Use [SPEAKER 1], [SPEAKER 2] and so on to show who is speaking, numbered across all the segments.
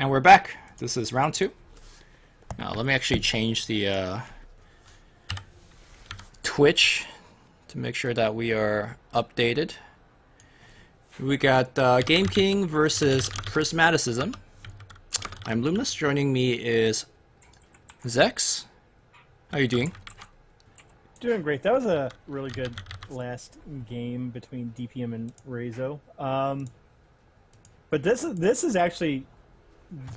[SPEAKER 1] And we're back. This is round 2. Now let me actually change the Twitch to make sure that we are updated. We got GameKing versus Prismaticism. I'm Luminous. Joining me is Zex. How are you doing?
[SPEAKER 2] Doing great. That was a really good last game between DPM and Rezo. But this is actually,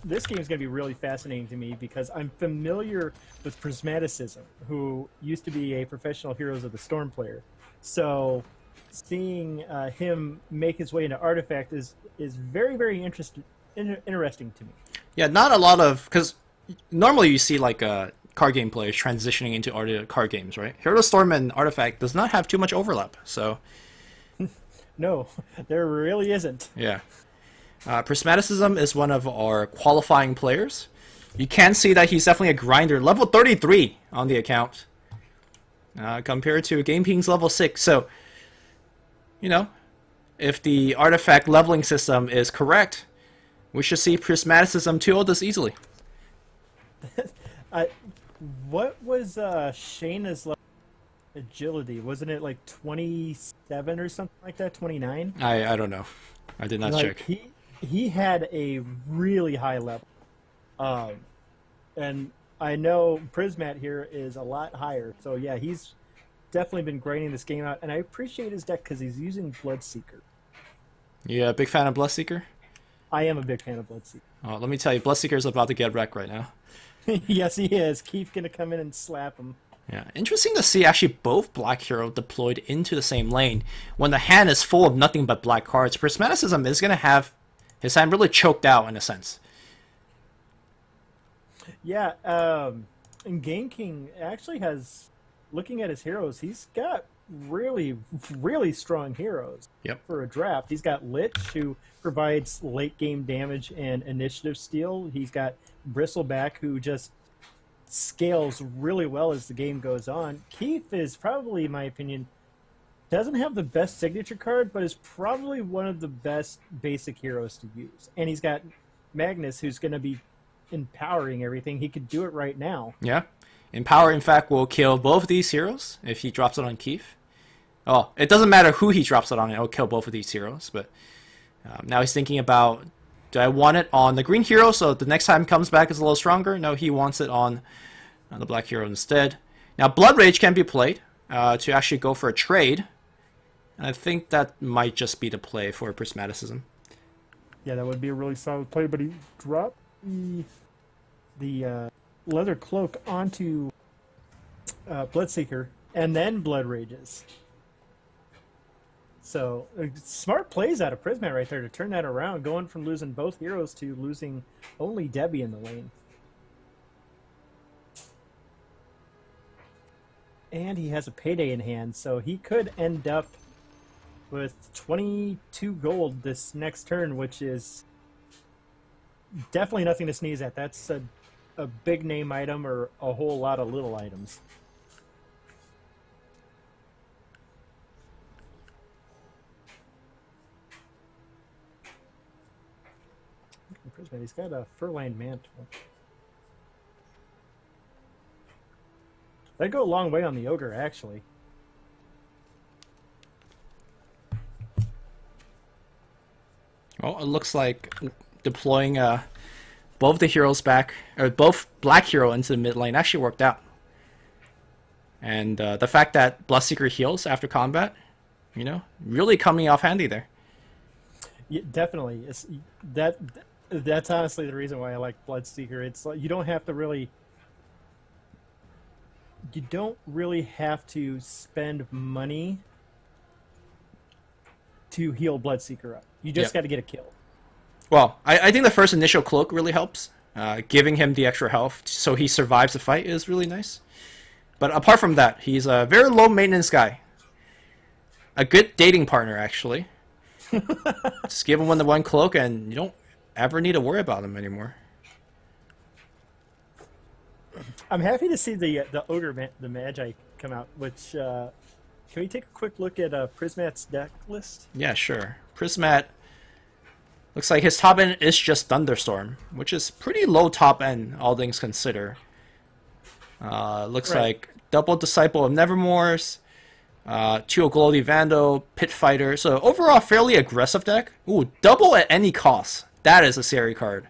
[SPEAKER 2] this game is going to be really fascinating to me because I'm familiar with Prismaticism, who used to be a professional Heroes of the Storm player. So seeing him make his way into Artifact is very, very interesting to me. Yeah,
[SPEAKER 1] not a lot of, because normally you see like card game players transitioning into card games, right? Hero of the Storm and Artifact does not have too much overlap, so...
[SPEAKER 2] No, there really isn't.
[SPEAKER 1] Yeah. Prismaticism is one of our qualifying players. You can see that he's definitely a grinder. Level 33 on the account. Compared to GameKing's level 6. So, you know, if the Artifact leveling system is correct, we should see Prismaticism 2-0 this easily.
[SPEAKER 2] What was Shayna's agility? Wasn't it like 27 or something like that? 29?
[SPEAKER 1] I don't know. I did not check.
[SPEAKER 2] He had a really high level. And I know Prismat here is a lot higher. So yeah, he's definitely been grinding this game out. And I appreciate his deck because he's using Bloodseeker.
[SPEAKER 1] Yeah, big fan of Bloodseeker?
[SPEAKER 2] I am a big fan of Bloodseeker.
[SPEAKER 1] Oh, let me tell you, Bloodseeker is about to get wrecked right now.
[SPEAKER 2] Yes, he is. Keith's going to come in and slap him.
[SPEAKER 1] Yeah, interesting to see actually both black hero deployed into the same lane when the hand is full of nothing but black cards. Prismaticism is going to have his hand really choked out in a sense.
[SPEAKER 2] Yeah, and GameKing actually has, looking at his heroes, he's got really, really strong heroes.
[SPEAKER 1] Yep.
[SPEAKER 2] For a draft. He's got Lich, who provides late game damage and initiative steal. He's got Bristleback, who just scales really well as the game goes on. Keith is probably, in my opinion, doesn't have the best signature card, but is probably one of the best basic heroes to use. And he's got Magnus, who's going to be empowering everything. He could do it right now.
[SPEAKER 1] Yeah. Empower, in fact, will kill both of these heroes if he drops it on Keith. Oh, it doesn't matter who he drops it on, it'll kill both of these heroes. But now he's thinking about, do I want it on the green hero so the next time comes back is a little stronger? No, he wants it on the black hero instead. Now, Blood Rage can be played to actually go for a trade. And I think that might just be the play for Prismaticism.
[SPEAKER 2] Yeah, that would be a really solid play, but he dropped the leather cloak onto Bloodseeker and then Blood Rages. So, smart plays out of Prismat right there to turn that around, going from losing both heroes to losing only Debbie in the lane. And he has a payday in hand, so he could end up with 22 gold this next turn, which is definitely nothing to sneeze at. That's a big name item or a whole lot of little items. Prismat, he's got a fur-lined mantle. That'd go a long way on the ogre, actually.
[SPEAKER 1] Well, it looks like deploying both the heroes back, or both black hero into the mid lane actually worked out. And the fact that Bloodseeker heals after combat, you know, really coming off handy there.
[SPEAKER 2] Yeah, definitely. That's honestly the reason why I like Bloodseeker. It's like you don't really have to spend money to heal Bloodseeker up. You just got to get a kill.
[SPEAKER 1] Well, I think the first initial cloak really helps. Giving him the extra health so he survives the fight is really nice. But apart from that, he's a very low maintenance guy. A good dating partner, actually. Just give him one cloak and you don't ever need to worry about him anymore.
[SPEAKER 2] I'm happy to see the Ogre, the Magi come out, which, can we take a quick look at Prismat's deck list?
[SPEAKER 1] Yeah, sure. Prismat Looks like his top end is just Thunderstorm, which is pretty low top end, all things consider. Looks like double Disciple of Nevermore's, 2 Glody Vandal, Pit Fighter. So overall, fairly aggressive deck. Ooh, double at any cost. That is a scary card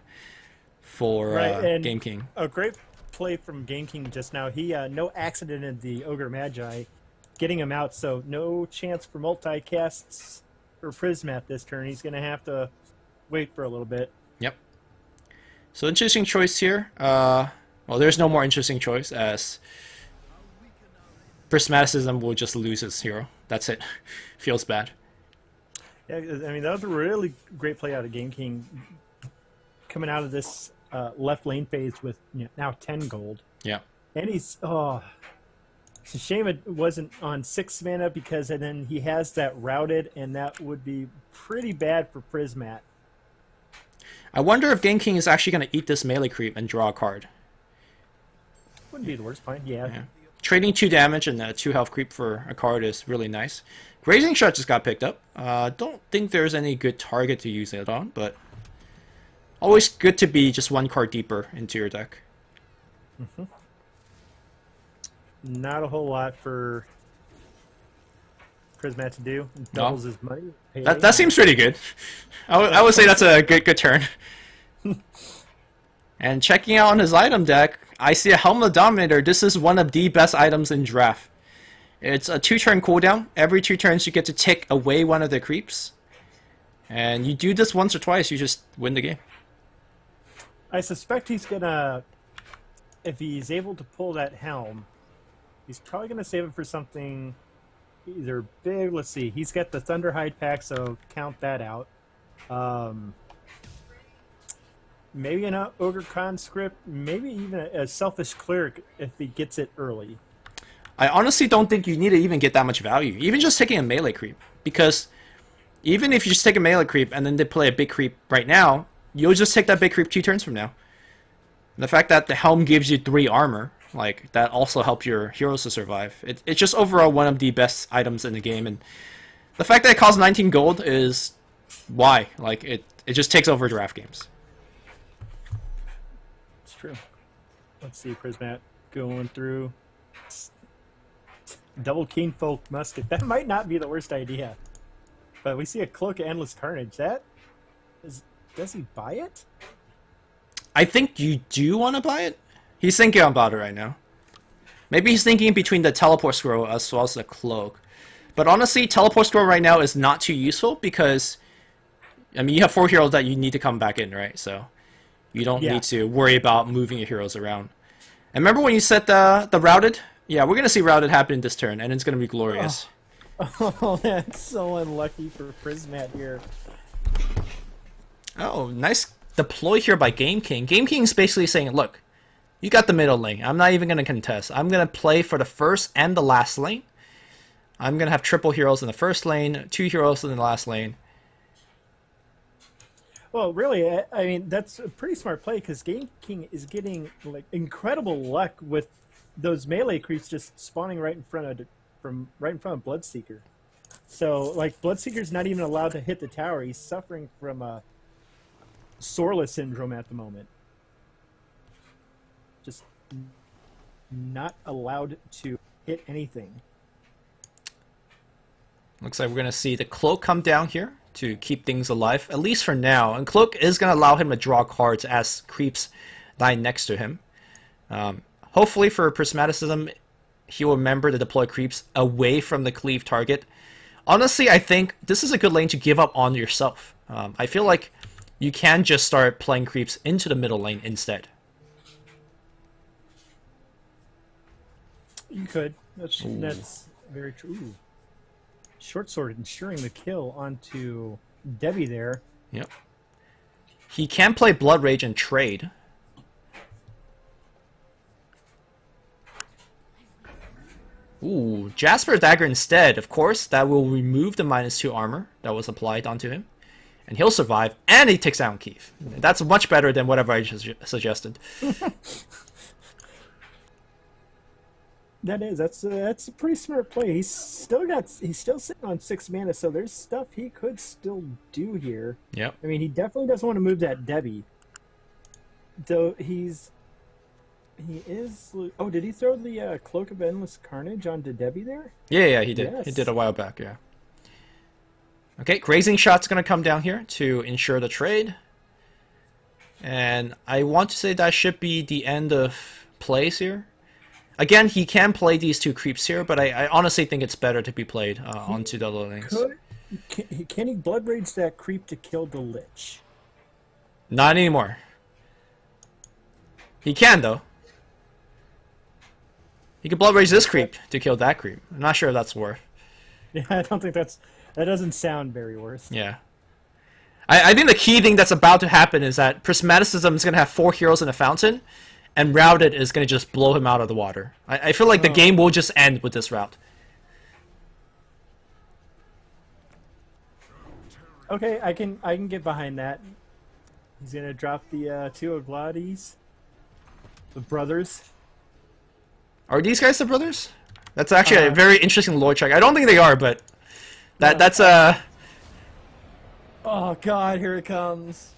[SPEAKER 1] for GameKing.
[SPEAKER 2] A great play from GameKing just now. He no accident in the Ogre Magi, getting him out. So no chance for multicasts for Prismat this turn. He's going to have to wait for a little bit.
[SPEAKER 1] Yep. So interesting choice here. Well, there's no more interesting choice as Prismaticism will just lose his hero. That's it. Feels bad.
[SPEAKER 2] Yeah, I mean, that was a really great play out of GameKing coming out of this left lane phase with now 10 gold.
[SPEAKER 1] Yeah.
[SPEAKER 2] And he's, it's a shame it wasn't on 6 mana because then he has that routed, and that would be pretty bad for Prismat.
[SPEAKER 1] I wonder if GameKing is actually going to eat this melee creep and draw a card.
[SPEAKER 2] Wouldn't be the worst point, yeah.
[SPEAKER 1] Trading 2 damage and a 2 health creep for a card is really nice. Grazing Shot just got picked up. Don't think there's any good target to use it on, but always good to be just 1 card deeper into your deck.
[SPEAKER 2] Not a whole lot for Prismat to do. Doubles his money.
[SPEAKER 1] That seems pretty good. I would say that's a good turn. And checking out on his item deck, I see a Helm of the Dominator. This is one of the best items in draft. It's a 2-turn cooldown. Every 2 turns you get to take away one of the creeps. And you do this once or twice, you just win the game.
[SPEAKER 2] I suspect he's gonna, if he's able to pull that Helm, he's probably gonna save it for something either big. Let's see, he's got the Thunderhide pack, so count that out. Maybe an Ogre Conscript, maybe even a Selfish Cleric if he gets it early.
[SPEAKER 1] I honestly don't think you need to even get that much value. Even just taking a melee creep. Because even if you just take a melee creep and then they play a big creep right now, you'll just take that big creep 2 turns from now. And the fact that the Helm gives you 3 armor, like, that also helps your heroes to survive. It's just overall one of the best items in the game. And the fact that it costs 19 gold is why. Like, it just takes over draft games.
[SPEAKER 2] True. Let's see, Prismat going through double Keen Folk Musket. That might not be the worst idea, but we see a Cloak of Endless Carnage. Does he buy it?
[SPEAKER 1] I think you do want to buy it. He's thinking about it right now. Maybe he's thinking between the Teleport Scroll as well as the Cloak. But honestly, Teleport Scroll right now is not too useful because, I mean, you have 4 heroes that you need to come back in, right? So you don't need to worry about moving your heroes around. And remember when you said the Routed? Yeah, we're going to see Routed happen this turn, and it's going to be glorious.
[SPEAKER 2] Oh, that's so unlucky for Prismat here.
[SPEAKER 1] Oh, nice deploy here by GameKing. GameKing is basically saying, look, you got the middle lane. I'm not even going to contest. I'm going to play for the first and the last lane. I'm going to have triple heroes in the first lane, 2 heroes in the last lane.
[SPEAKER 2] Well, really, I mean, that's a pretty smart play because GameKing is getting like incredible luck with those melee creeps just spawning right in front of Bloodseeker. So, like, Bloodseeker's not even allowed to hit the tower. He's suffering from a Sorless syndrome at the moment. Just not allowed to hit anything.
[SPEAKER 1] Looks like we're going to see the Cloak come down here to keep things alive, at least for now. And Cloak is going to allow him to draw cards as creeps die next to him. Hopefully for Prismaticism, he will remember to deploy creeps away from the cleave target. Honestly, I think this is a good lane to give up on yourself. I feel like you can just start playing creeps into the middle lane instead.
[SPEAKER 2] You could. That's very true. Ooh. Short Sword ensuring the kill onto Debbie there.
[SPEAKER 1] Yep. He can play Blood Rage and trade. Ooh, Jasper Dagger instead. Of course, that will remove the -2 armor that was applied onto him. And he'll survive, and he takes down Keith. That's much better than whatever I just suggested.
[SPEAKER 2] That is, that's a pretty smart play. He's still sitting on 6 mana, so there's stuff he could still do here.
[SPEAKER 1] Yep.
[SPEAKER 2] I mean, he definitely doesn't want to move that Debbie. Though he is. Oh, did he throw the Cloak of Endless Carnage onto Debbie there?
[SPEAKER 1] Yeah, he did.
[SPEAKER 2] Yes.
[SPEAKER 1] He did a while back, yeah. Okay, Grazing Shot's going to come down here to ensure the trade. And I want to say that should be the end of plays here. Again, he can play these 2 creeps here, but I honestly think it's better to be played onto the other lanes.
[SPEAKER 2] Can he Blood Rage that creep to kill the Lich?
[SPEAKER 1] Not anymore. He can, though. He could Blood Rage this creep to kill that creep. I'm not sure if that's worth.
[SPEAKER 2] Yeah, I don't think that doesn't sound very worth.
[SPEAKER 1] Yeah. I think the key thing that's about to happen is that Prismaticism is going to have 4 heroes in a fountain, and Routed is going to just blow him out of the water. I feel like the game will just end with this route.
[SPEAKER 2] Okay, I can get behind that. He's going to drop the 2 Aglades. The brothers.
[SPEAKER 1] Are these guys the brothers? That's actually a very interesting lore check. I don't think they are, but that's a...
[SPEAKER 2] Oh god, here it comes.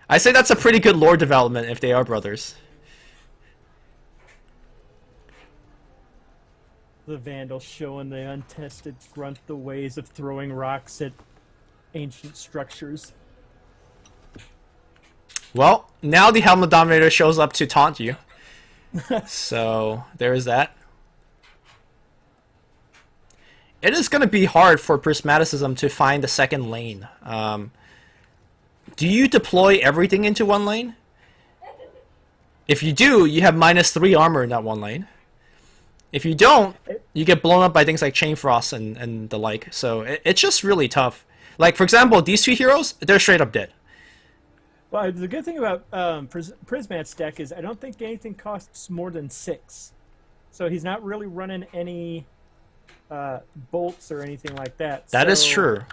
[SPEAKER 1] I say that's a pretty good lore development if they are brothers.
[SPEAKER 2] The Vandal showing the untested grunt the ways of throwing rocks at ancient structures.
[SPEAKER 1] Well, now the Helmet Dominator shows up to taunt you. So, there is that. It is going to be hard for Prismaticism to find the second lane. Do you deploy everything into one lane? If you do, you have -3 armor in that one lane. If you don't, you get blown up by things like Chain Frost and the like. So it's just really tough. Like, for example, these 2 heroes, they're straight up dead.
[SPEAKER 2] Well, the good thing about Prismat's deck is I don't think anything costs more than 6. So he's not really running any bolts or anything like that.
[SPEAKER 1] That is true.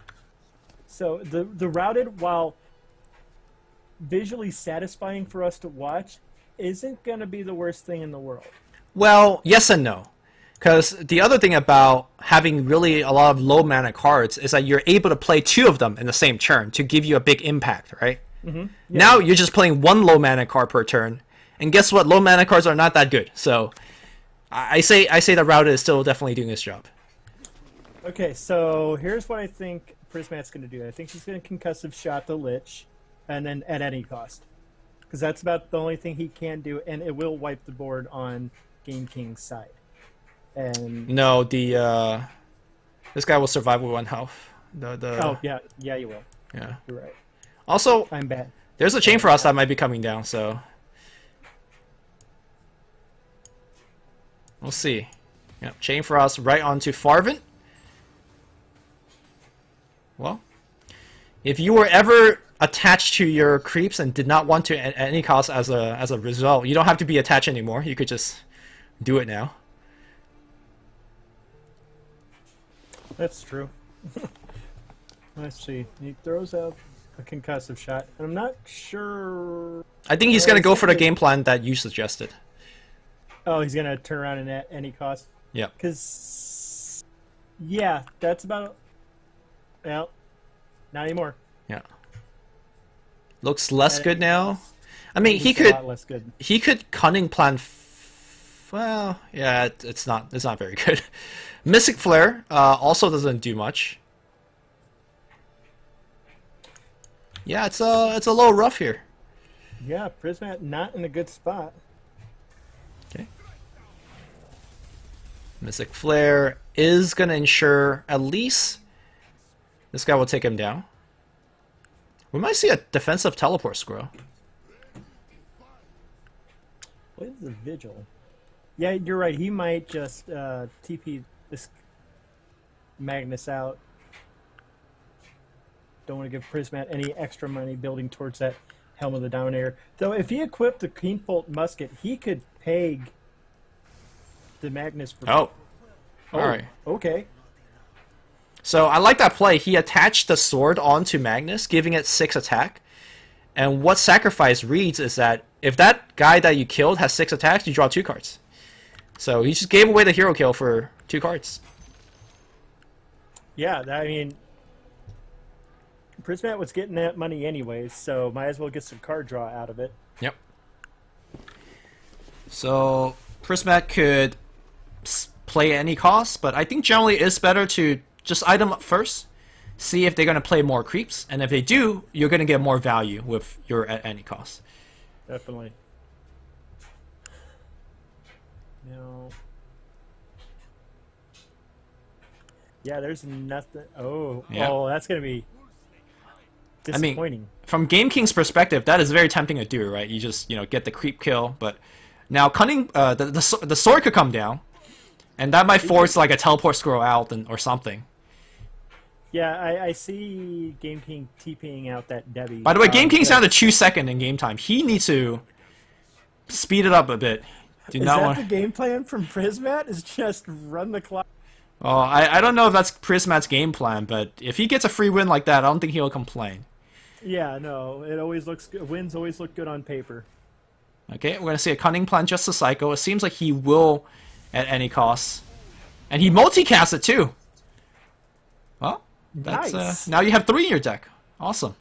[SPEAKER 2] So the Routed, while visually satisfying for us to watch, isn't going to be the worst thing in the world.
[SPEAKER 1] Well, yes and no. Because the other thing about having really a lot of low mana cards is that you're able to play 2 of them in the same turn to give you a big impact, right?
[SPEAKER 2] Mm-hmm. Yeah.
[SPEAKER 1] Now you're just playing 1 low mana card per turn, and guess what? Low mana cards are not that good. So I say that Routed is still definitely doing his job.
[SPEAKER 2] Okay, so here's what I think Prismat's going to do. I think he's going to Concussive Shot the Lich, and then at any cost. Because that's about the only thing he can do, and it will wipe the board on GameKing's side. And
[SPEAKER 1] no, this guy will survive with 1 health.
[SPEAKER 2] Oh yeah, you will.
[SPEAKER 1] Yeah,
[SPEAKER 2] you're right.
[SPEAKER 1] Also,
[SPEAKER 2] I'm bad.
[SPEAKER 1] There's a Chain Frost that might be coming down, so we'll see. Yeah, Chain Frost right onto Farvin. Well, if you were ever attached to your creeps and did not want to at any cost as a result, you don't have to be attached anymore. You could just do it now.
[SPEAKER 2] That's true. Let's see. He throws out a Concussive Shot, and I'm not sure.
[SPEAKER 1] I think he's going to go for the game plan that you suggested.
[SPEAKER 2] Oh, he's going to turn around and at any cost?
[SPEAKER 1] Yeah.
[SPEAKER 2] Because, yeah, that's about... Well, not anymore.
[SPEAKER 1] Yeah. Looks less good now. I mean, he
[SPEAKER 2] A lot less good.
[SPEAKER 1] He could Cunning Plan... Well, yeah, it's not very good. Mystic Flare also doesn't do much. Yeah, it's a little rough here.
[SPEAKER 2] Yeah, Prismat not in a good spot.
[SPEAKER 1] Okay. Mystic Flare is gonna ensure at least this guy will take him down. We might see a defensive teleport scroll.
[SPEAKER 2] What is the Vigil? Yeah, you're right. He might just TP this Magnus out. Don't want to give Prismat any extra money building towards that Helm of the Dominator. Though if he equipped the Keenbolt Musket, he could peg the Magnus for...
[SPEAKER 1] Oh. Alright.
[SPEAKER 2] Okay.
[SPEAKER 1] So I like that play. He attached the sword onto Magnus, giving it 6 attack. And what Sacrifice reads is that if that guy that you killed has 6 attacks, you draw 2 cards. So he just gave away the hero kill for 2 cards.
[SPEAKER 2] Yeah, I mean, Prismat was getting that money anyways, so might as well get some card draw out of it.
[SPEAKER 1] Yep. So Prismat could play at any cost, but I think generally it's better to just item up first, see if they're going to play more creeps, and if they do, you're going to get more value with your at any cost.
[SPEAKER 2] Definitely. No. Yeah, there's nothing. Oh,
[SPEAKER 1] Yeah.
[SPEAKER 2] Oh, that's going to be disappointing.
[SPEAKER 1] From GameKing's perspective, that is very tempting to do, right? You just, get the creep kill, but now Cunning, the sword could come down, and that might force like a teleport scroll out or something.
[SPEAKER 2] Yeah, I see GameKing TPing out that Debbie.
[SPEAKER 1] By the way, GameKing's down to 2 seconds in game time. He needs to speed it up a bit.
[SPEAKER 2] Is that the game plan from Prismat? Is just run the clock?
[SPEAKER 1] Well, I don't know if that's Prismat's game plan, but if he gets a free win like that, I don't think he'll complain.
[SPEAKER 2] Yeah, no, it always looks good. Wins always look good on paper.
[SPEAKER 1] Okay, we're gonna see a cunning plan just to cycle. It seems like he will at any cost, and he multicasts it too. Well, that's
[SPEAKER 2] Nice.
[SPEAKER 1] now you have 3 in your deck. Awesome.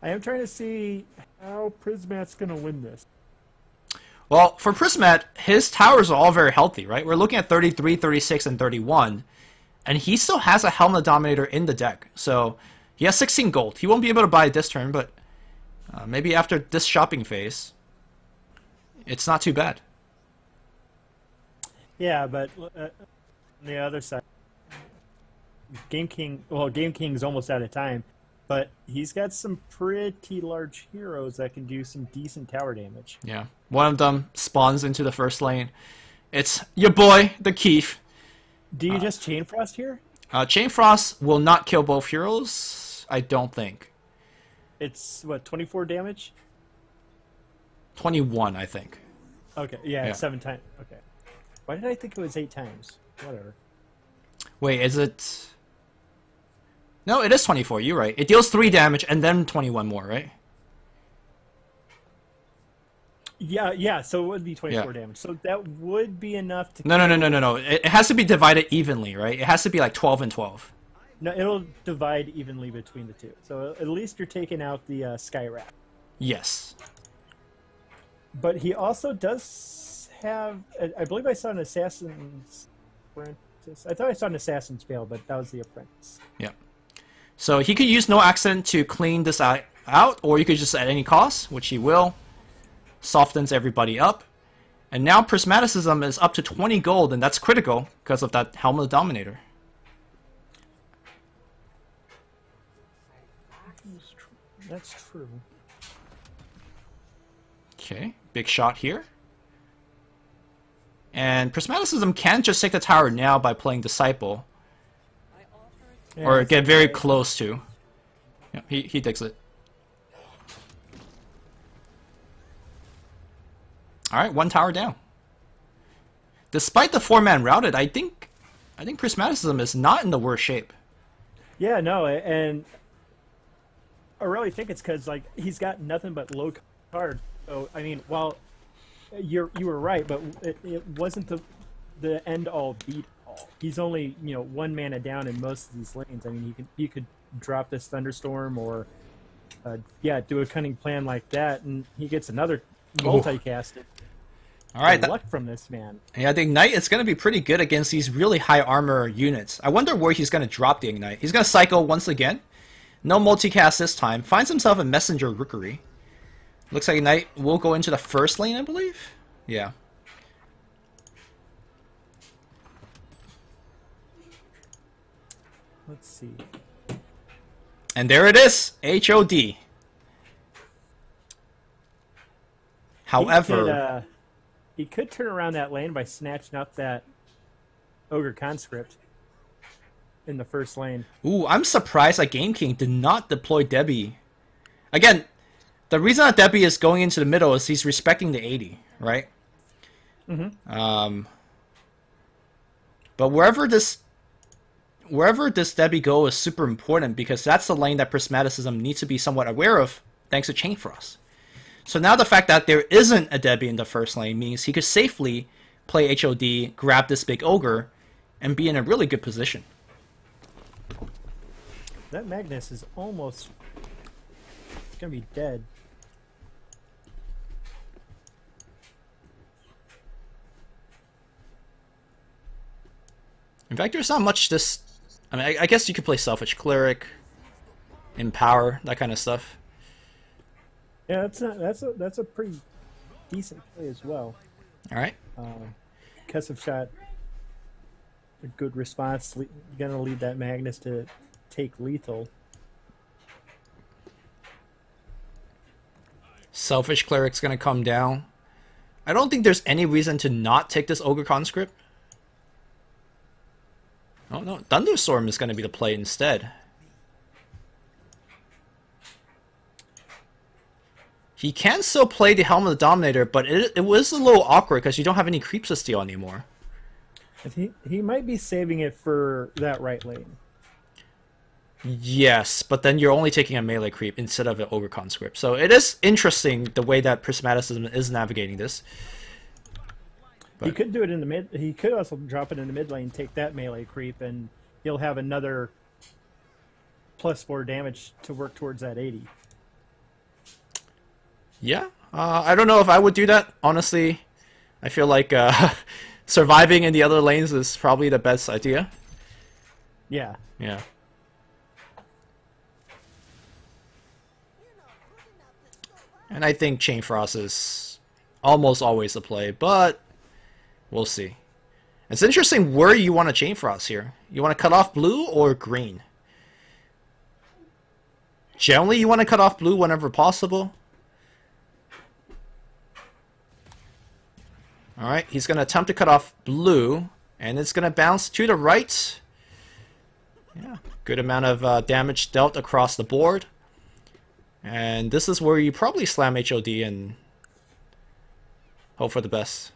[SPEAKER 2] I am trying to see how Prismat's going to win this.
[SPEAKER 1] Well, for Prismat, his towers are all very healthy, right? We're looking at 33, 36, and 31. And he still has a Helmet Dominator in the deck. So he has 16 gold. He won't be able to buy it this turn, but maybe after this shopping phase, it's not too bad.
[SPEAKER 2] Yeah, but on the other side, GameKing's almost out of time. But he's got some pretty large heroes that can do some decent tower damage.
[SPEAKER 1] Yeah. One of them spawns into the first lane. It's your boy, the Keith.
[SPEAKER 2] Do you just Chain Frost here?
[SPEAKER 1] Chain Frost will not kill both heroes, I don't think.
[SPEAKER 2] It's, what, 24 damage?
[SPEAKER 1] 21, I think.
[SPEAKER 2] Okay, yeah. 7 times. Okay. Why did I think it was 8 times? Whatever.
[SPEAKER 1] Wait, is it... No, it is 24, you're right. It deals 3 damage and then 21 more, right?
[SPEAKER 2] Yeah, so it would be 24 damage. So that would be enough to...
[SPEAKER 1] No. It has to be divided evenly, right? It has to be like 12 and 12.
[SPEAKER 2] No, it'll divide evenly between the two. So at least you're taking out the Sky Rat.
[SPEAKER 1] Yes.
[SPEAKER 2] But he also does have... I believe I saw an Assassin's Apprentice. I thought I saw an Assassin's Veil, but that was the Apprentice.
[SPEAKER 1] Yeah. So he could use No Accident to clean this out, or you could just at any cost, which he will. Softens everybody up. And now Prismaticism is up to 20 gold, and that's critical because of that Helmet Dominator.
[SPEAKER 2] That's true.
[SPEAKER 1] Okay, big shot here. And Prismaticism can just take the tower now by playing Disciple.
[SPEAKER 2] Yeah,
[SPEAKER 1] Or get very close to. Yeah, he digs it. Alright, 1 tower down. Despite the 4-man routed, I think Prismaticism is not in the worst shape.
[SPEAKER 2] Yeah, no, and I really think it's because like he's got nothing but low card. So I mean, while you were right, but it wasn't the end all beat all. He's only 1 mana down in most of these lanes. I mean, he could drop this thunderstorm or do a cunning plan like that, and he gets another multicasted.
[SPEAKER 1] All right,
[SPEAKER 2] luck from this man.
[SPEAKER 1] Yeah, the Ignite is going to be pretty good against these really high armor units. I wonder where he's going to drop the Ignite. He's going to cycle once again. No multicast this time. Finds himself a Messenger Rookery. Looks like Ignite will go into the first lane, I believe. Yeah.
[SPEAKER 2] Let's see.
[SPEAKER 1] And there it is, HOD. However...
[SPEAKER 2] He could turn around that lane by snatching up that Ogre Conscript in the first lane.
[SPEAKER 1] Ooh, I'm surprised that GameKing did not deploy Debbie. Again, the reason that Debbie is going into the middle is he's respecting the 80, right? Mm-hmm. But wherever this Debbie go is super important because that's the lane that Prismaticism needs to be somewhat aware of thanks to Chain Frost. So now the fact that there isn't a Debbie in the first lane means he could safely play HOD, grab this big ogre, and be in a really good position.
[SPEAKER 2] That Magnus is almost gonna be dead.
[SPEAKER 1] In fact, there's not much this... I mean, I guess you could play Selfish Cleric, Empower, that kind of stuff.
[SPEAKER 2] Yeah, that's a pretty decent play as well.
[SPEAKER 1] All right.
[SPEAKER 2] Concussive shot, a good response. You're gonna lead that Magnus to take lethal.
[SPEAKER 1] Selfish Cleric's gonna come down. I don't think there's any reason to not take this Ogre Conscript. Oh no, Thunderstorm is gonna be the play instead. He can still play the Helm of the Dominator, but it was a little awkward because you don't have any creeps to steal anymore.
[SPEAKER 2] He might be saving it for that right lane.
[SPEAKER 1] Yes, but then you're only taking a melee creep instead of an Ogre Conscript. So it is interesting the way that Prismaticism is navigating this. But
[SPEAKER 2] he could do it in the mid. He could also drop it in the mid lane, take that melee creep, and he'll have another +4 damage to work towards that 80.
[SPEAKER 1] Yeah, I don't know if I would do that, honestly. I feel like surviving in the other lanes is probably the best idea.
[SPEAKER 2] Yeah.
[SPEAKER 1] Yeah. And I think Chain Frost is almost always a play, but we'll see. It's interesting where you want to Chain Frost here. You want to cut off blue or green? Generally, you want to cut off blue whenever possible. Alright, he's going to attempt to cut off blue, and it's going to bounce to the right. Yeah, good amount of damage dealt across the board. And this is where you probably slam HOD and hope for the best.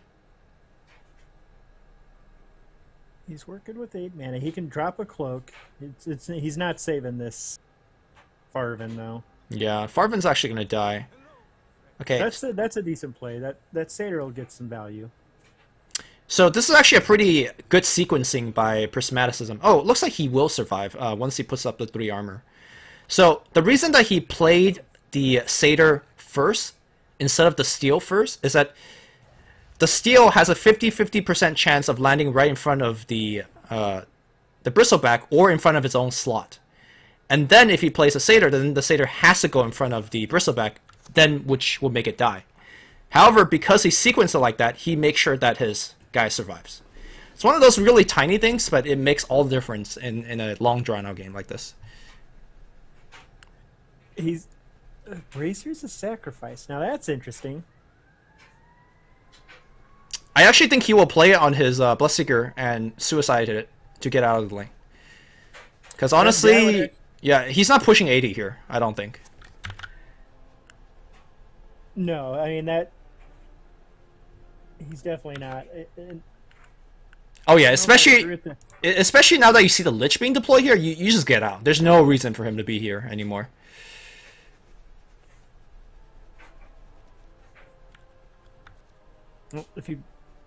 [SPEAKER 2] He's working with 8 mana. He can drop a cloak. He's not saving this Farvin, though.
[SPEAKER 1] Yeah, Farvin's actually going to die. Okay.
[SPEAKER 2] That's a decent play. That Satyr will get some value.
[SPEAKER 1] So this is actually a pretty good sequencing by Prismaticism. Oh, it looks like he will survive once he puts up the 3 armor. So the reason that he played the Satyr first instead of the Steel first is that the Steel has a 50-50% chance of landing right in front of the Bristleback or in front of its own slot. And then if he plays a Satyr, then the Satyr has to go in front of the Bristleback, then which will make it die. However, because he sequenced it like that, he makes sure that his guy survives. It's one of those really tiny things, but it makes all the difference in a long drawn-out game like this.
[SPEAKER 2] He's Bracer's a sacrifice. Now that's interesting.
[SPEAKER 1] I actually think he will play it on his Bloodseeker and suicide it to get out of the lane. Because honestly, yeah, he's not pushing 80 here, I don't think.
[SPEAKER 2] No, I mean that. He's definitely not.
[SPEAKER 1] Oh yeah, especially now that you see the Lich being deployed here, you just get out. There's no reason for him to be here anymore.
[SPEAKER 2] Well,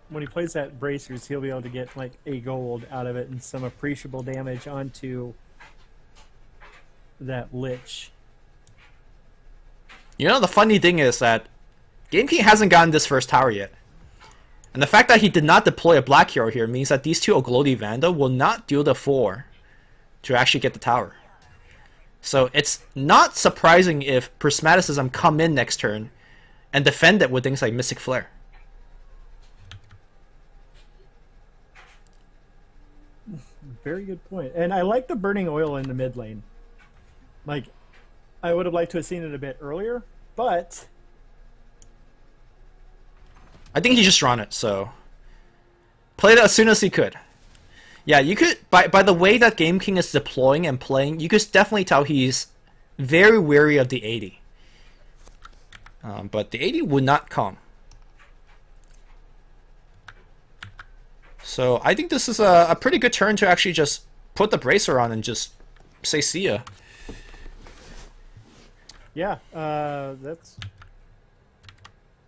[SPEAKER 2] when he plays that Bracers, he'll be able to get like a gold out of it and some appreciable damage onto that Lich.
[SPEAKER 1] You know, the funny thing is that GameKing hasn't gotten this first tower yet. And the fact that he did not deploy a black hero here means that these two Oglodi Vanda will not do the 4 to actually get the tower. So it's not surprising if Prismaticism come in next turn and defend it with things like Mystic Flare.
[SPEAKER 2] Very good point. And I like the burning oil in the mid lane. Like, I would have liked to have seen it a bit earlier, but
[SPEAKER 1] I think he just drawn it, so played it as soon as he could. Yeah, you could by the way that GameKing is deploying and playing, you could definitely tell he's very wary of the 80. But the 80 would not come. So I think this is a pretty good turn to actually just put the bracer on and just say see ya.
[SPEAKER 2] Yeah, that's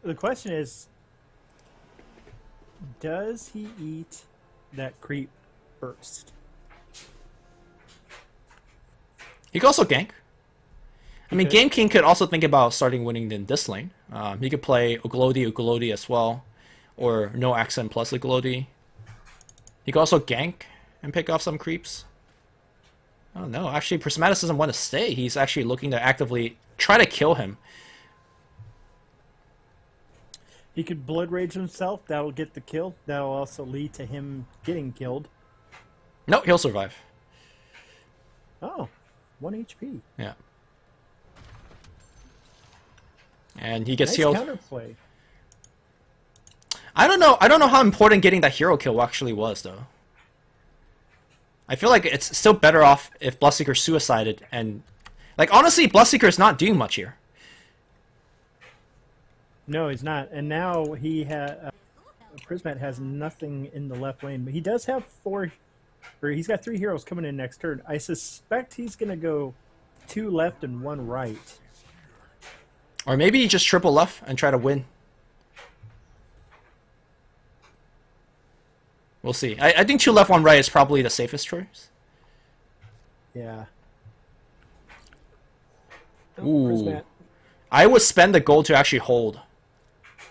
[SPEAKER 2] the question is, does he eat that creep first?
[SPEAKER 1] He could also gank. I mean,
[SPEAKER 2] Okay.
[SPEAKER 1] GameKing could also think about starting winning in this lane. He could play Uglodi as well, or no accent plus Uglodi. He could also gank and pick off some creeps. Oh no, actually Prismatis doesn't want to stay. He's actually looking to actively try to kill him.
[SPEAKER 2] He could Blood Rage himself. That'll get the kill. That'll also lead to him getting killed.
[SPEAKER 1] No, he'll survive.
[SPEAKER 2] Oh, 1 HP.
[SPEAKER 1] Yeah. And he gets
[SPEAKER 2] Nice
[SPEAKER 1] healed.
[SPEAKER 2] counterplay.
[SPEAKER 1] I don't know how important getting that hero kill actually was, though. I feel like it's still better off if Bloodseeker suicided and... Like, honestly, Bloodseeker is not doing much here.
[SPEAKER 2] No, he's not. And now he Prismat has nothing in the left lane, but he does have he's got 3 heroes coming in next turn. I suspect he's going to go 2 left and 1 right.
[SPEAKER 1] Or maybe he just triple left and try to win. We'll see. I think 2 left, 1 right is probably the safest choice.
[SPEAKER 2] Yeah. Oh,
[SPEAKER 1] Ooh.
[SPEAKER 2] Prismat.
[SPEAKER 1] I would spend the gold to actually hold.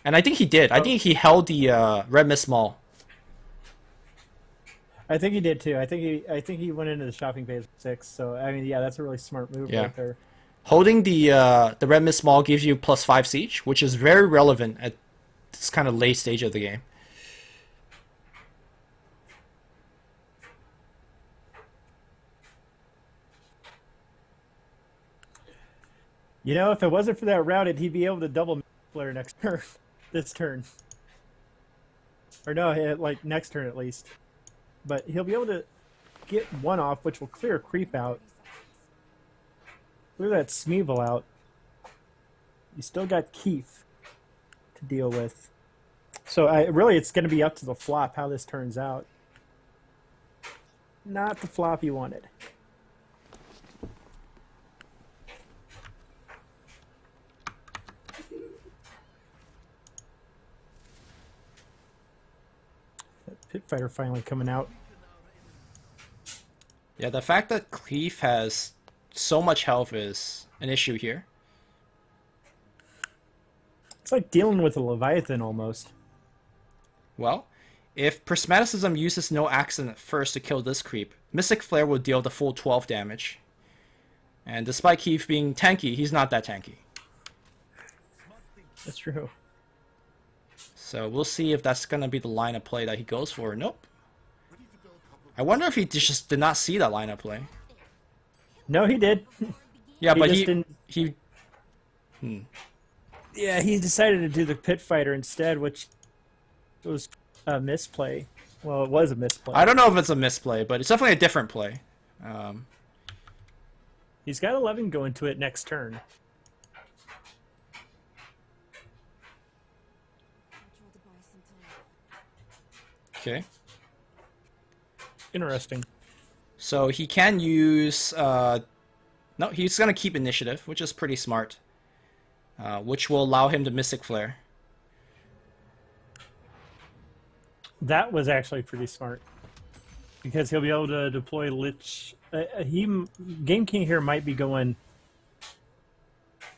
[SPEAKER 1] And I think he did. I think he held the Red Mist Maul.
[SPEAKER 2] I think he did too. I think he went into the shopping phase 6. So I mean, yeah, that's a really smart move right there.
[SPEAKER 1] Holding the Red Mist Maul gives you +5 siege, which is very relevant at this kind of late stage of the game.
[SPEAKER 2] You know, if it wasn't for that routed, he'd be able to double flare next turn. This turn. Or no, like next turn at least. But he'll be able to get 1 off, which will clear a creep out. Clear that Smeevil out. You still got Keith to deal with. So really, it's going to be up to the flop how this turns out. Not the flop you wanted. Pit Fighter finally coming out.
[SPEAKER 1] Yeah, the fact that Cleef has so much health is an issue here.
[SPEAKER 2] It's like dealing with a Leviathan almost.
[SPEAKER 1] Well, if Prismaticism uses no accent first to kill this creep, Mystic Flare will deal the full 12 damage. And despite Keith being tanky, he's not that tanky.
[SPEAKER 2] That's true.
[SPEAKER 1] So we'll see if that's going to be the line of play that he goes for. Nope. I wonder if he just did not see that line of play.
[SPEAKER 2] No, he did.
[SPEAKER 1] Yeah, but
[SPEAKER 2] just didn't. Yeah, he decided to do the Pit Fighter instead, which was a misplay. Well, it was a misplay.
[SPEAKER 1] I don't know if it's a misplay, but it's definitely a different play.
[SPEAKER 2] He's got 11 going to it next turn.
[SPEAKER 1] Okay.
[SPEAKER 2] Interesting.
[SPEAKER 1] So he can use... no, he's going to keep initiative, which is pretty smart. Which will allow him to Mystic Flare.
[SPEAKER 2] That was actually pretty smart. Because he'll be able to deploy Lich... GameKing here might be going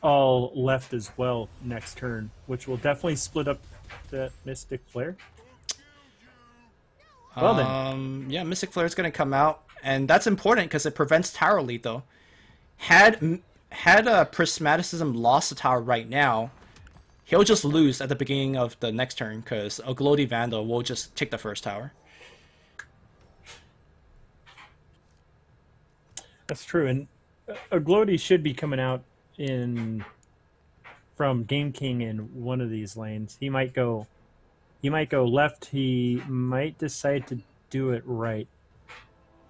[SPEAKER 2] all left as well next turn, which will definitely split up that Mystic Flare. Well then.
[SPEAKER 1] Yeah, Mystic Flare is going to come out, and that's important because it prevents tower lead, though. Had Prismaticism lost the tower right now, he'll just lose at the beginning of the next turn because a Glody Vandal will just take the first tower.
[SPEAKER 2] That's true, and a Glody should be coming out from GameKing in one of these lanes. He might go left. He might decide to do it right.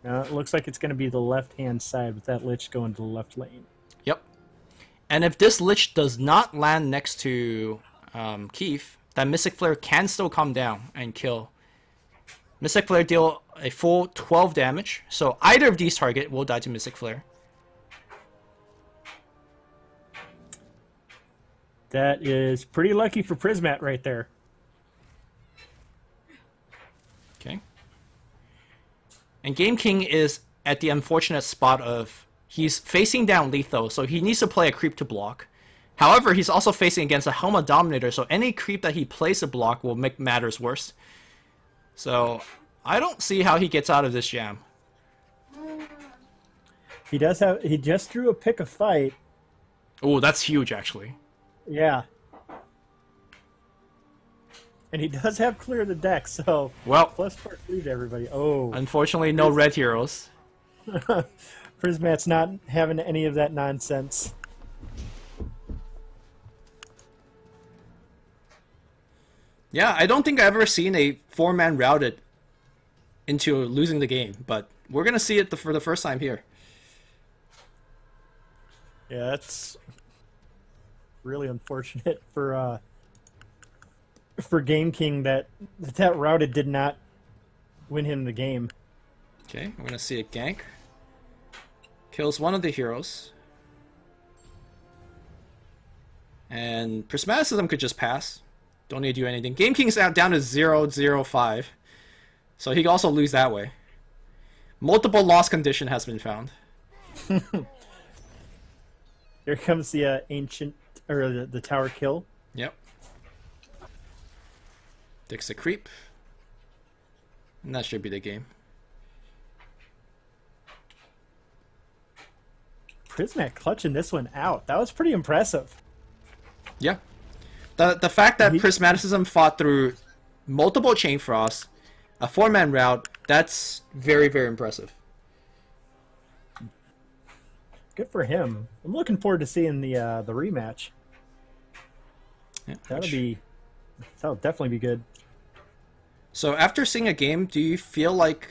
[SPEAKER 2] Now it looks like it's going to be the left-hand side with that Lich going to the left lane.
[SPEAKER 1] Yep. And if this Lich does not land next to Keith, that Mystic Flare can still come down and kill. Mystic Flare deal a full 12 damage, so either of these target will die to Mystic Flare.
[SPEAKER 2] That is pretty lucky for Prismat right there.
[SPEAKER 1] Okay. And GameKing is at the unfortunate spot of he's facing down lethal, so he needs to play a creep to block. However, he's also facing against a Helma Dominator, so any creep that he plays to block will make matters worse. So I don't see how he gets out of this jam.
[SPEAKER 2] He just drew a pick a fight.
[SPEAKER 1] Oh, that's huge, actually.
[SPEAKER 2] Yeah. And he does have clear the deck, so
[SPEAKER 1] well,
[SPEAKER 2] +4 to everybody. Oh,
[SPEAKER 1] unfortunately, no red heroes.
[SPEAKER 2] Prismat's not having any of that nonsense.
[SPEAKER 1] Yeah, I don't think I've ever seen a 4-man routed into losing the game, but we're gonna see it for the first time here.
[SPEAKER 2] Yeah, that's really unfortunate for GameKing that routed did not win him the game.
[SPEAKER 1] Okay, we're gonna see a gank. Kills one of the heroes. And Prismaticism could just pass. Don't need to do anything. GameKing's down to 0-0-5. So he can also lose that way. Multiple loss condition has been found.
[SPEAKER 2] Here comes the ancient, or the tower kill.
[SPEAKER 1] Yep. Takes the creep. And that should be the game.
[SPEAKER 2] Prismat clutching this one out. That was pretty impressive.
[SPEAKER 1] Yeah. The fact that Prismaticism fought through multiple Chain Frosts, a 4-man route, that's very, very impressive.
[SPEAKER 2] Good for him. I'm looking forward to seeing the rematch.
[SPEAKER 1] Yeah,
[SPEAKER 2] that'll definitely be good.
[SPEAKER 1] So after seeing a game, do you feel like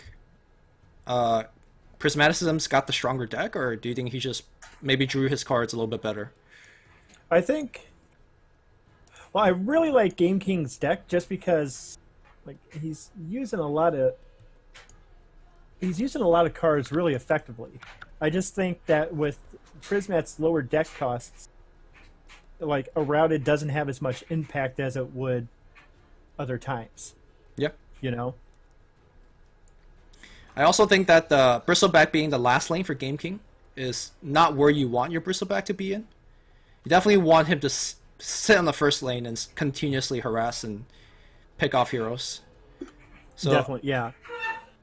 [SPEAKER 1] Prismaticism's got the stronger deck, or do you think he just maybe drew his cards a little bit better?
[SPEAKER 2] I think. Well, I really like GameKing's deck just because, like, he's using a lot of cards really effectively. I just think that with Prismat's lower deck costs, like, a routed doesn't have as much impact as it would other times.
[SPEAKER 1] Yep.
[SPEAKER 2] You know?
[SPEAKER 1] I also think that the Bristleback being the last lane for GameKing is not where you want your Bristleback to be in. You definitely want him to sit on the first lane and continuously harass and pick off heroes. So
[SPEAKER 2] definitely, yeah.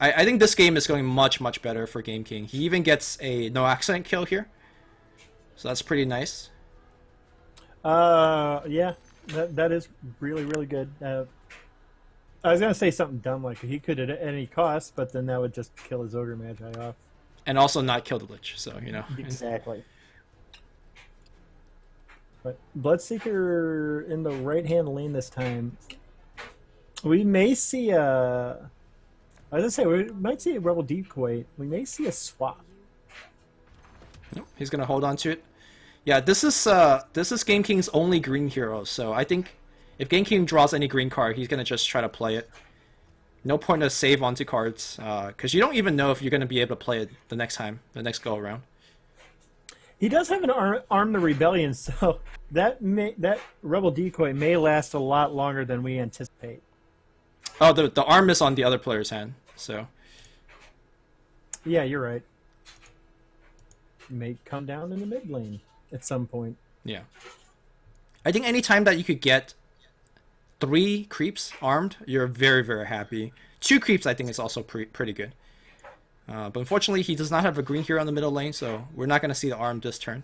[SPEAKER 1] I think this game is going much, much better for GameKing. He even gets a no accident kill here. So that's pretty nice.
[SPEAKER 2] Yeah. That is really, really good. I was going to say something dumb like he could at any cost, but then that would just kill his Ogre Magi off.
[SPEAKER 1] And also not kill the Lich, so, you know.
[SPEAKER 2] Exactly. But Bloodseeker in the right-hand lane this time. We may see a... I was going to say, we might see a Rebel Decoy. We may see a swap.
[SPEAKER 1] Nope, he's going to hold on to it. Yeah, this is GameKing's only green hero, so I think if GameKing draws any green card, he's going to just try to play it. No point to save onto cards, because you don't even know if you're going to be able to play it the next time, the next go-around.
[SPEAKER 2] He does have an Arm the Rebellion, so that Rebel Decoy may last a lot longer than we anticipate.
[SPEAKER 1] Oh, the arm is on the other player's hand, so...
[SPEAKER 2] Yeah, you're right. May come down in the mid lane at some point.
[SPEAKER 1] Yeah. I think any time that you could get 3 creeps armed, you're very, very happy. 2 creeps, I think, is also pretty good. But unfortunately, he does not have a green hero on the middle lane, so we're not going to see the arm this turn.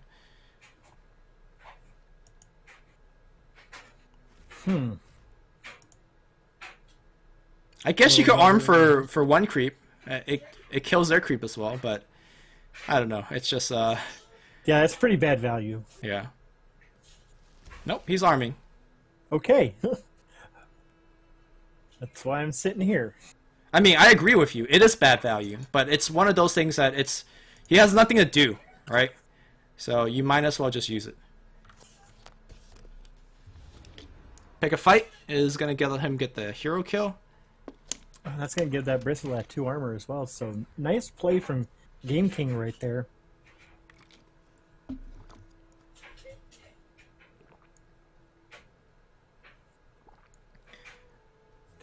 [SPEAKER 1] I guess you could arm for 1 creep. It kills their creep as well, but I don't know. It's just...
[SPEAKER 2] Yeah, it's pretty bad value.
[SPEAKER 1] Yeah. Nope, he's arming.
[SPEAKER 2] Okay. That's why I'm sitting here.
[SPEAKER 1] I mean, I agree with you. It is bad value, but it's one of those things that he has nothing to do, right? So you might as well just use it. Pick a fight is going to let him get the hero kill.
[SPEAKER 2] Oh, that's going to give that Bristle that 2 armor as well. So nice play from GameKing right there.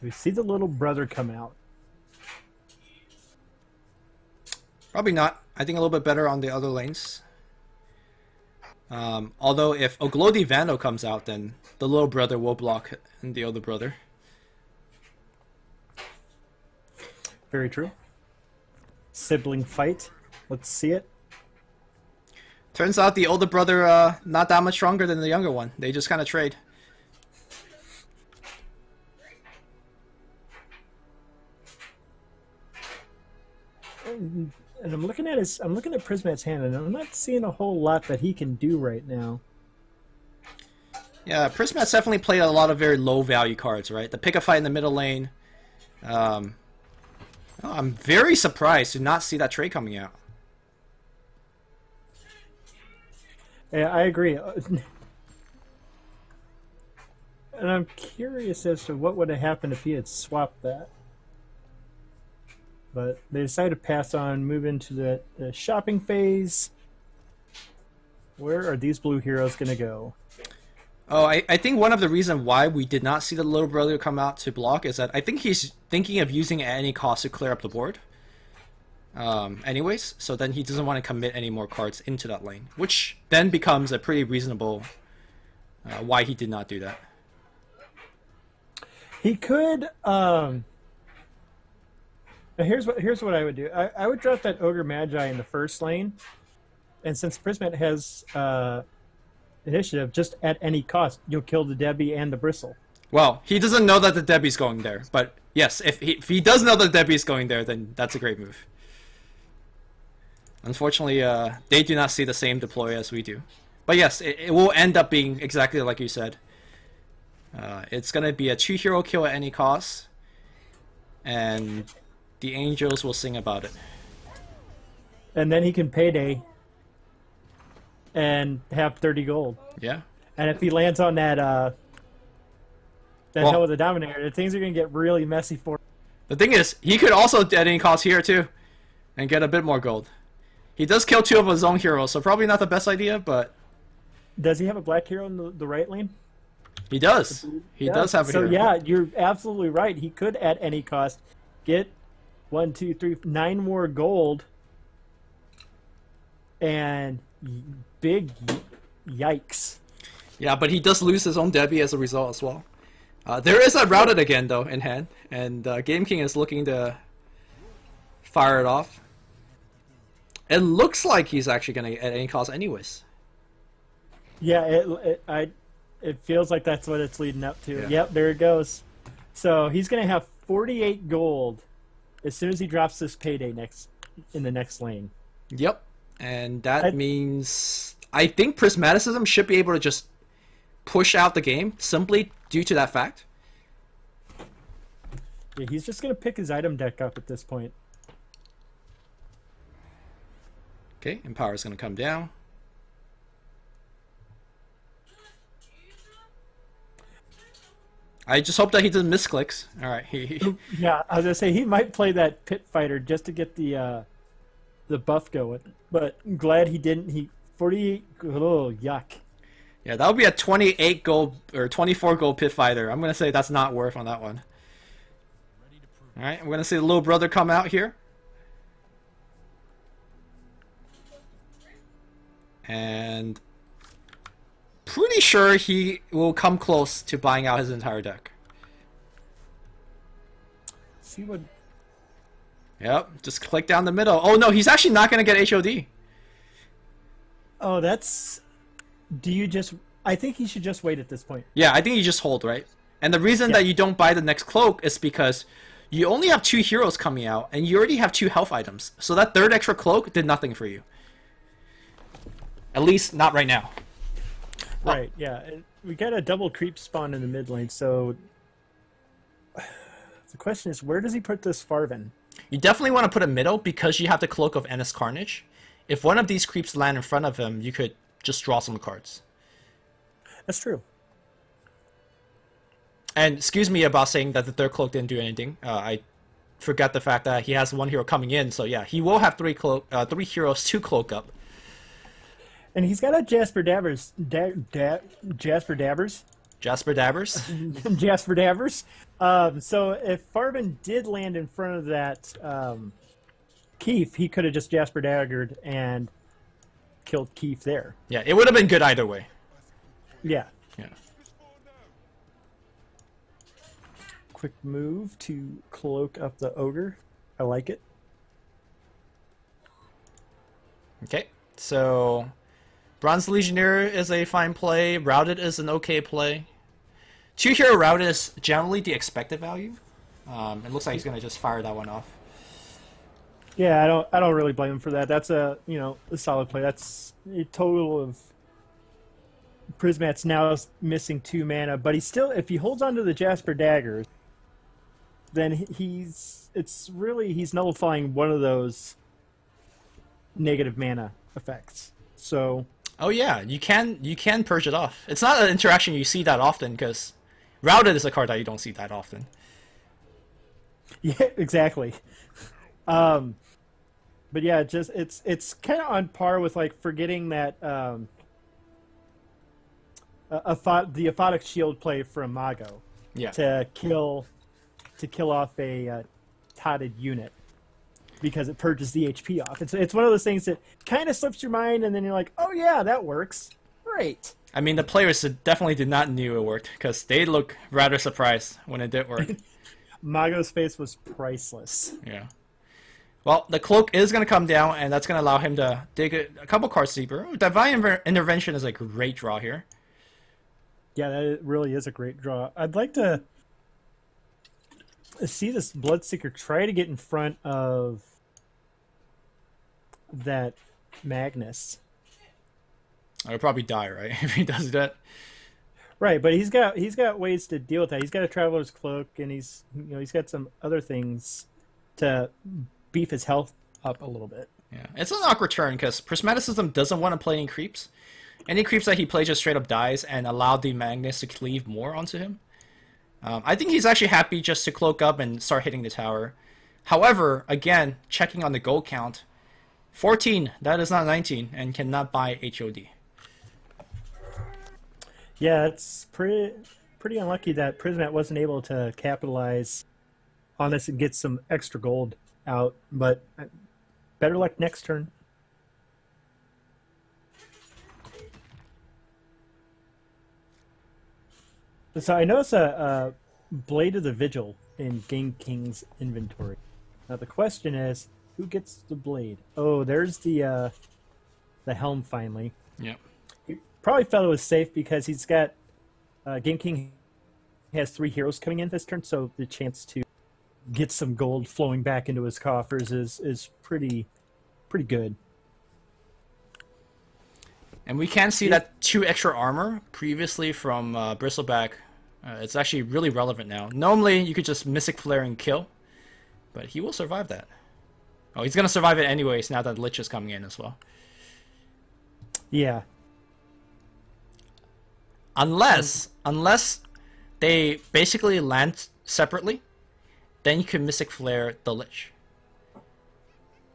[SPEAKER 2] Do we see the little brother come out?
[SPEAKER 1] Probably not. I think a little bit better on the other lanes. Although if Oglodi Vandal comes out, then the little brother will block the older brother.
[SPEAKER 2] Very true. Sibling fight. Let's see it.
[SPEAKER 1] Turns out the older brother not that much stronger than the younger one. They just kind of trade.
[SPEAKER 2] And I'm looking at Prismat's hand, and I'm not seeing a whole lot that he can do right now.
[SPEAKER 1] Yeah, Prismat's definitely played a lot of very low value cards, right? The pick a fight in the middle lane. I'm very surprised to not see that trade coming out.
[SPEAKER 2] Yeah, I agree. And I'm curious as to what would have happened if he had swapped that. But they decided to pass on, move into the shopping phase. Where are these blue heroes going to go?
[SPEAKER 1] Oh, I think one of the reasons why we did not see the little brother come out to block is that I think he's thinking of using it at any cost to clear up the board. Anyways, so then he doesn't want to commit any more cards into that lane, which then becomes a pretty reasonable why he did not do that.
[SPEAKER 2] He could. Here's what I would do. I would drop that Ogre Magi in the first lane, and since Prismat has initiative, just at any cost, you'll kill the Debbie and the Bristle.
[SPEAKER 1] Well, he doesn't know that the Debbie's going there, but yes, if he does know that the Debbie's going there, then that's a great move. Unfortunately, they do not see the same deploy as we do. But yes, it will end up being exactly like you said. It's going to be a 2-hero kill at any cost, and the angels will sing about it.
[SPEAKER 2] And then he can payday and have 30 gold.
[SPEAKER 1] Yeah.
[SPEAKER 2] And if he lands on that Hell with the Dominator, things are going to get really messy for him.
[SPEAKER 1] The thing is, he could also at any cost here too, and get a bit more gold. He does kill 2 of his own heroes, so probably not the best idea, but...
[SPEAKER 2] Does he have a black hero in the right lane?
[SPEAKER 1] He does. He does have a hero.
[SPEAKER 2] So yeah, you're absolutely right. He could at any cost get 1, 2, 3, 9 more gold, and big yikes.
[SPEAKER 1] Yeah, but he does lose his own Debbie as a result as well. There is a Routed again, though, in hand, and GameKing is looking to fire it off. It looks like he's actually going to at any cost anyways.
[SPEAKER 2] Yeah, it feels like that's what it's leading up to.
[SPEAKER 1] Yeah.
[SPEAKER 2] Yep, there it goes. So he's going to have 48 gold as soon as he drops this payday in the next lane.
[SPEAKER 1] Yep, and that means I think Prismaticism should be able to just push out the game simply due to that fact.
[SPEAKER 2] Yeah, he's just going to pick his item deck up at this point.
[SPEAKER 1] Okay, Empower is going to come down. I just hope that he doesn't misclicks. All right.
[SPEAKER 2] Yeah, I was going to say he might play that Pit Fighter just to get the buff going, but I'm glad he didn't. He 48. Oh, yuck.
[SPEAKER 1] Yeah, that would be a 28 gold or 24 gold Pit Fighter. I'm going to say that's not worth on that one. All right, I'm going to see the little brother come out here. And pretty sure he will come close to buying out his entire deck.
[SPEAKER 2] See what?
[SPEAKER 1] Yep, just click down the middle. Oh no, he's actually not going to get HOD.
[SPEAKER 2] Oh, that's... Do you just... I think he should just wait at this point.
[SPEAKER 1] Yeah, I think you just hold, right? And the reason that you don't buy the next cloak is because you only have 2 heroes coming out, and you already have 2 health items. So that third extra cloak did nothing for you. At least, not right now.
[SPEAKER 2] Right, yeah. We got a double creep spawn in the mid lane, so... The question is, where does he put this Farvin?
[SPEAKER 1] You definitely want to put a middle because you have the Cloak of Ennis Carnage. If one of these creeps land in front of him, you could just draw some cards.
[SPEAKER 2] That's true.
[SPEAKER 1] And excuse me about saying that the third cloak didn't do anything. I forgot the fact that he has 1 hero coming in, so yeah, he will have 3 heroes to cloak up.
[SPEAKER 2] And he's got a Jasper Dabbers. Jasper Dabbers?
[SPEAKER 1] Jasper Dabbers.
[SPEAKER 2] Jasper Dabbers. So if Farben did land in front of that Keith, he could have just Jasper Daggered and killed Keith there.
[SPEAKER 1] Yeah, it would have been good either way.
[SPEAKER 2] Yeah.
[SPEAKER 1] Yeah.
[SPEAKER 2] Quick move to cloak up the ogre. I like it.
[SPEAKER 1] Okay, so Bronze Legionnaire is a fine play. Routed is an okay play. 2-hero Routed is generally the expected value. It looks like he's gonna just fire that one off.
[SPEAKER 2] Yeah, I don't really blame him for that. That's a solid play. That's a total of Prismat's now missing 2 mana, but he's still, if he holds on to the Jasper Daggers, then he's nullifying one of those negative mana effects. So
[SPEAKER 1] oh yeah, you can purge it off. It's not an interaction you see that often because Routed is a card that you don't see that often.
[SPEAKER 2] yeah, exactly. But yeah, just it's kind of on par with like forgetting that the Aphotic Shield play from Mago.
[SPEAKER 1] Yeah.
[SPEAKER 2] To kill off a totted unit because it purges the HP off. It's one of those things that kind of slips your mind, and then you're like, oh yeah, that works. Great.
[SPEAKER 1] I mean, the players definitely did not knew it worked because they look rather surprised when it did work.
[SPEAKER 2] Mago's face was priceless.
[SPEAKER 1] Yeah. Well, the cloak is going to come down, and that's going to allow him to dig a couple cards deeper. Ooh, Divine Intervention is a great draw here.
[SPEAKER 2] Yeah, that really is a great draw. I'd like to see this Bloodseeker try to get in front of that Magnus.
[SPEAKER 1] I'll probably die, right, if he does that.
[SPEAKER 2] Right, but he's got ways to deal with that. He's got a Traveler's Cloak, and he's got some other things to beef his health up a little bit.
[SPEAKER 1] Yeah, it's an awkward turn because Prismaticism doesn't want to play any creeps. Any creeps that he plays just straight up dies and allow the Magnus to cleave more onto him. I think he's actually happy just to cloak up and start hitting the tower. However, again, checking on the gold count, 14, that is not 19, and cannot buy HOD.
[SPEAKER 2] Yeah, it's pretty unlucky that Prismat wasn't able to capitalize on this and get some extra gold out, but better luck next turn. So I notice a Blade of the Vigil in GameKing's inventory. Now the question is, who gets the blade? Oh, there's the helm finally.
[SPEAKER 1] Yep.
[SPEAKER 2] He probably felt it was safe because he's got GameKing has 3 heroes coming in this turn, so the chance to get some gold flowing back into his coffers is pretty good.
[SPEAKER 1] And we can see that 2 extra armor previously from Bristleback. It's actually really relevant now. Normally, you could just Mystic Flare and kill, but he will survive that. Oh, he's going to survive it anyways now that Lich is coming in as well.
[SPEAKER 2] Yeah.
[SPEAKER 1] Unless they basically land separately, then you can Mystic Flare the Lich.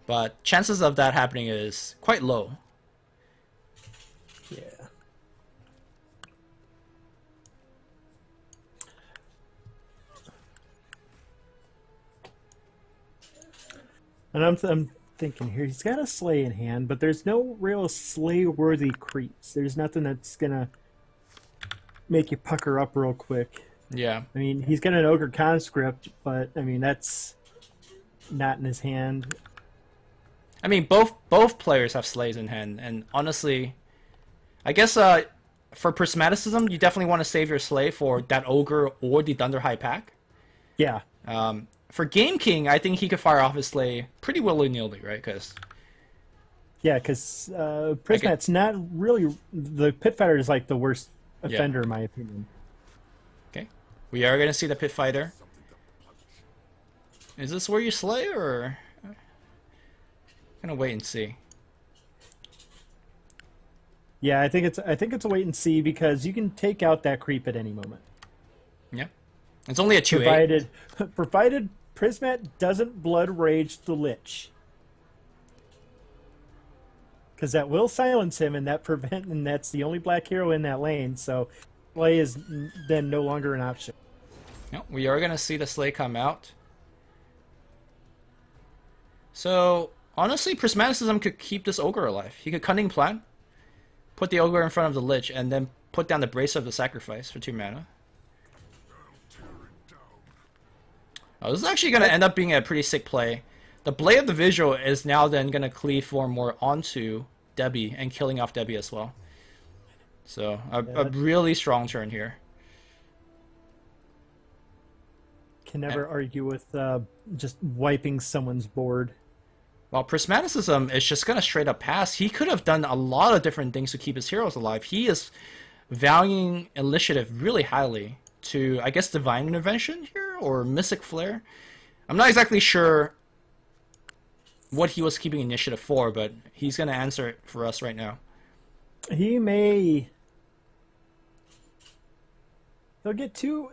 [SPEAKER 1] But chances of that happening is quite low.
[SPEAKER 2] Yeah. And I'm thinking here, he's got a Slay in hand, but there's no real Slay-worthy creeps. There's nothing that's gonna make you pucker up real quick.
[SPEAKER 1] Yeah.
[SPEAKER 2] I mean, he's got an Ogre Conscript, but I mean that's not in his hand.
[SPEAKER 1] I mean, both players have Slays in hand, and honestly, I guess for Prismaticism, you definitely want to save your Slay for that Ogre or the Thunderhigh pack.
[SPEAKER 2] Yeah.
[SPEAKER 1] For GameKing, I think he could fire off his Slay pretty willy-nilly, right? Because
[SPEAKER 2] Prismat's not really... The Pit Fighter is like the worst offender, in my opinion.
[SPEAKER 1] Okay. We are going to see the Pit Fighter. Is this where you Slay, or... I'm going to wait and see.
[SPEAKER 2] Yeah, I think it's a wait and see because you can take out that creep at any moment.
[SPEAKER 1] Yeah. It's only a 2/8.
[SPEAKER 2] Provided Prismat doesn't Blood Rage the Lich. Because that will silence him, and that's the only black hero in that lane. So play is then no longer an option.
[SPEAKER 1] No, we are going to see the Slay come out. So, honestly, Prismaticism could keep this Ogre alive. He could Cunning Plan, put the Ogre in front of the Lich, and then put down the Brace of the Sacrifice for 2 mana. Oh, this is actually going to end up being a pretty sick play. The Blade of the Visual is now then going to cleave 4 more onto Debbie and killing off Debbie as well. So, a really strong turn here.
[SPEAKER 2] Can never argue with just wiping someone's board.
[SPEAKER 1] Well, Prismaticism is just going to straight up pass. He could have done a lot of different things to keep his heroes alive. He is valuing initiative really highly to, I guess, Divine Intervention here or Mystic Flare. I'm not exactly sure what he was keeping initiative for, but he's going to answer it for us right now.
[SPEAKER 2] He may... He'll get two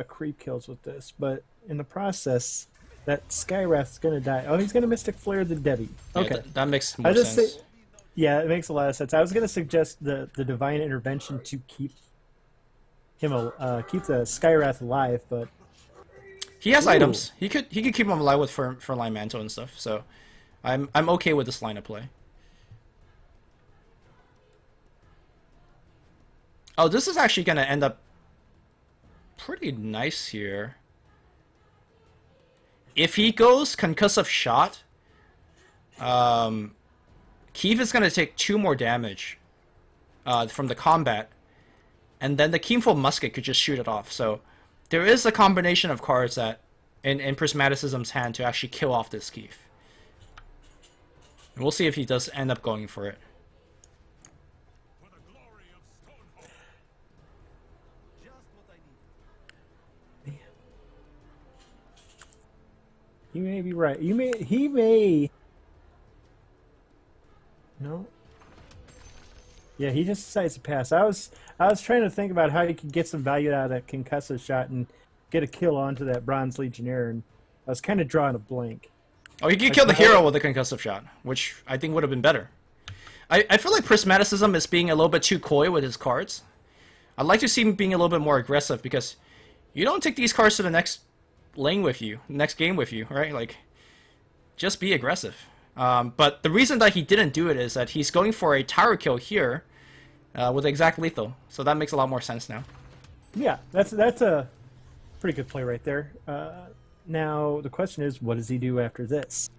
[SPEAKER 2] creep kills with this, but in the process, that Skywrath's going to die. Oh, he's going to Mystic Flare the Debbie. Okay.
[SPEAKER 1] Yeah, that makes more sense.
[SPEAKER 2] Yeah, it makes a lot of sense. I was going to suggest the Divine Intervention to keep him keep the Skywrath alive, but
[SPEAKER 1] he has items. He could keep him alive with Furline Mantle and stuff. So I'm okay with this line of play. Oh, this is actually going to end up pretty nice here. If he goes Concussive Shot, Keith is going to take 2 more damage from the combat, and then the Keemful Musket could just shoot it off. So there is a combination of cards that in Prismaticism's hand to actually kill off this Keith. And we'll see if he does end up going for it.
[SPEAKER 2] You may be right. He may. No. Yeah, he just decides to pass. I was trying to think about how he could get some value out of that Concussive Shot and get a kill onto that Bronze Legionnaire, and I was kind of drawing a blank.
[SPEAKER 1] Oh, he could kill the hero with a Concussive Shot, which I think would have been better. I feel like Prismaticism is being a little bit too coy with his cards. I'd like to see him being a little bit more aggressive, because you don't take these cards to the next lane with you, next game with you, right? Like, just be aggressive. But the reason that he didn't do it is that he's going for a tower kill here with exact lethal, so that makes a lot more sense now.
[SPEAKER 2] Yeah, that's a pretty good play right there. Now the question is, what does he do after this?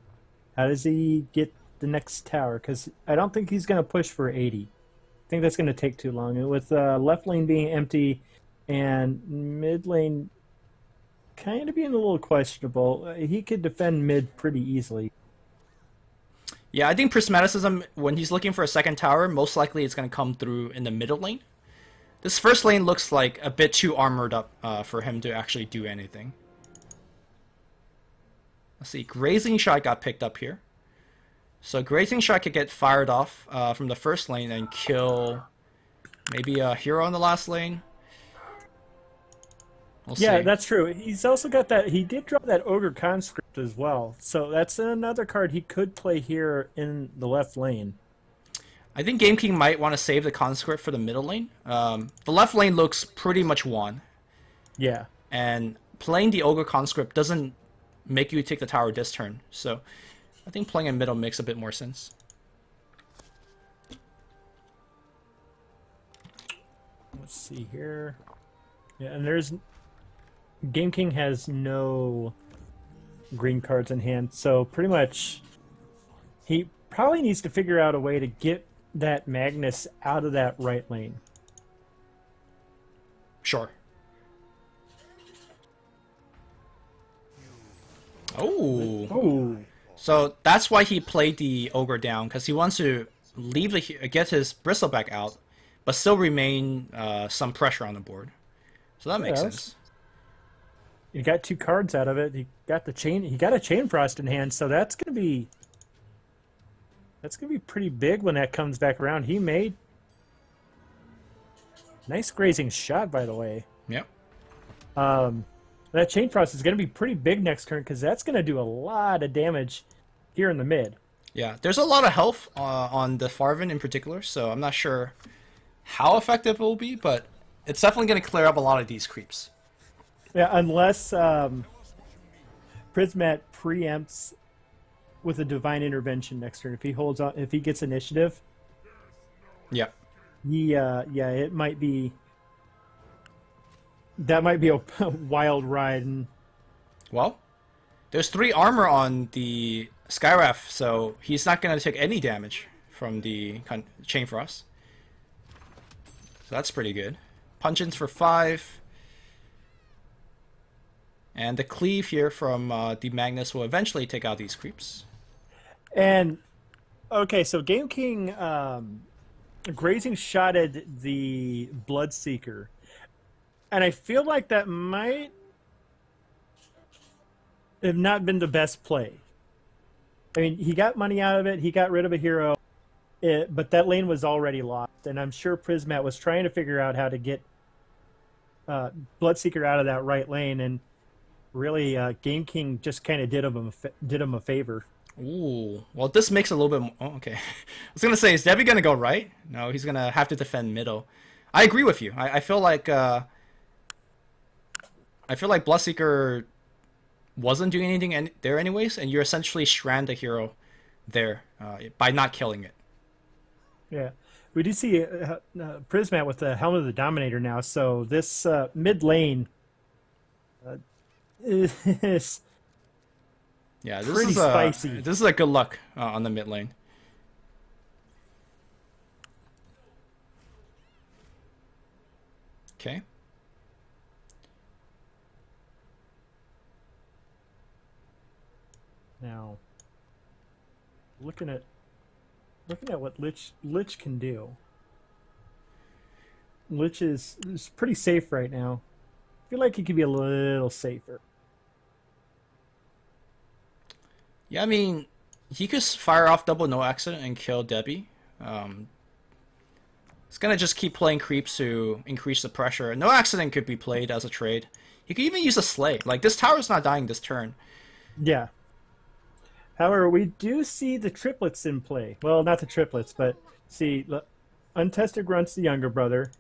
[SPEAKER 2] How does he get the next tower? Because I don't think he's going to push for 80. I think that's going to take too long. And with left lane being empty and mid lane kind of being a little questionable, he could defend mid pretty easily.
[SPEAKER 1] Yeah, I think Prismaticism, when he's looking for a second tower, most likely it's going to come through in the middle lane. This first lane looks like a bit too armored up for him to actually do anything. Let's see, Grazing Shot got picked up here. So Grazing Shot could get fired off from the first lane and kill maybe a hero on the last lane. We'll see.
[SPEAKER 2] That's true. He's also got that. He did draw that Ogre Conscript as well. So that's another card he could play here in the left lane.
[SPEAKER 1] I think GameKing might want to save the Conscript for the middle lane. The left lane looks pretty much won.
[SPEAKER 2] Yeah.
[SPEAKER 1] And playing the Ogre Conscript doesn't make you take the tower this turn. So I think playing in middle makes a bit more sense.
[SPEAKER 2] Let's see here. Yeah, and there's... GameKing has no green cards in hand, so pretty much he probably needs to figure out a way to get that Magnus out of that right lane.
[SPEAKER 1] Sure. Oh. So that's why he played the Ogre down, because he wants to leave get his Bristleback out, but still remain some pressure on the board. So that makes sense.
[SPEAKER 2] He got 2 cards out of it. He got a Chain Frost in hand, so that's gonna be pretty big when that comes back around. He made nice Grazing Shot, by the way.
[SPEAKER 1] Yep.
[SPEAKER 2] That Chain Frost is gonna be pretty big next turn, because that's gonna do a lot of damage here in the mid.
[SPEAKER 1] Yeah, there's a lot of health on the Farvin in particular, so I'm not sure how effective it will be, but it's definitely going to clear up a lot of these creeps.
[SPEAKER 2] Yeah, unless Prismat preempts with a divine intervention next turn. If he holds on, if he gets initiative,
[SPEAKER 1] Yeah.
[SPEAKER 2] yeah, it might be. That might be a wild ride. And
[SPEAKER 1] Well, there's 3 armor on the Skyref, so he's not going to take any damage from the Chain Frost. So that's pretty good. Punch-ins for 5. And the cleave here from the Magnus will eventually take out these creeps.
[SPEAKER 2] And okay, so GameKing grazing shotted the Bloodseeker, and I feel like that might have not been the best play. I mean, he got money out of it. He got rid of a hero, but that lane was already lost, and I'm sure Prismat was trying to figure out how to get Bloodseeker out of that right lane, and really, GameKing just kind of did him a favor.
[SPEAKER 1] Ooh, well, this makes it a little bit more... Oh, okay. I was going to say, is Debbie going to go right? No, he's going to have to defend middle. I agree with you. I feel like Bloodseeker wasn't doing anything there anyways, and you essentially strand the hero there by not killing it.
[SPEAKER 2] Yeah. We do see Prismat with the Helmet of the Dominator now, so this mid lane is...
[SPEAKER 1] Yeah,
[SPEAKER 2] pretty spicy.
[SPEAKER 1] This is a good luck on the mid lane. Okay.
[SPEAKER 2] Now, looking at what Lich can do. Lich is pretty safe right now. I feel like he could be a little safer.
[SPEAKER 1] Yeah, I mean, he could fire off double no accident and kill Debbie. It's gonna just keep playing creeps to increase the pressure. No accident could be played as a trade. He could even use a slay. Like, this tower's not dying this turn.
[SPEAKER 2] Yeah. However, we do see the triplets in play. Well, not the triplets, but see, Untested Grunt's the younger brother.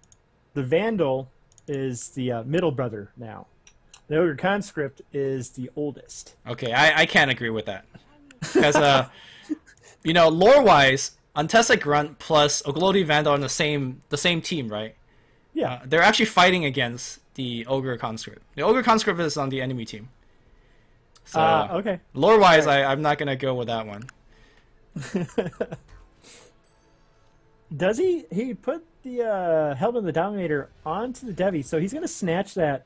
[SPEAKER 2] The Vandal is the middle brother now. The Ogre Conscript is the oldest.
[SPEAKER 1] Okay, I can't agree with that. Because, you know, lore-wise, Untested Grunt plus Oglodi Vandal are the same team, right?
[SPEAKER 2] Yeah.
[SPEAKER 1] They're actually fighting against the Ogre Conscript. The Ogre Conscript is on the enemy team. So,
[SPEAKER 2] okay.
[SPEAKER 1] Lore-wise, right. I'm not going to go with that one.
[SPEAKER 2] Does he? He put the Helmet of the Dominator onto the Devi, so he's going to snatch that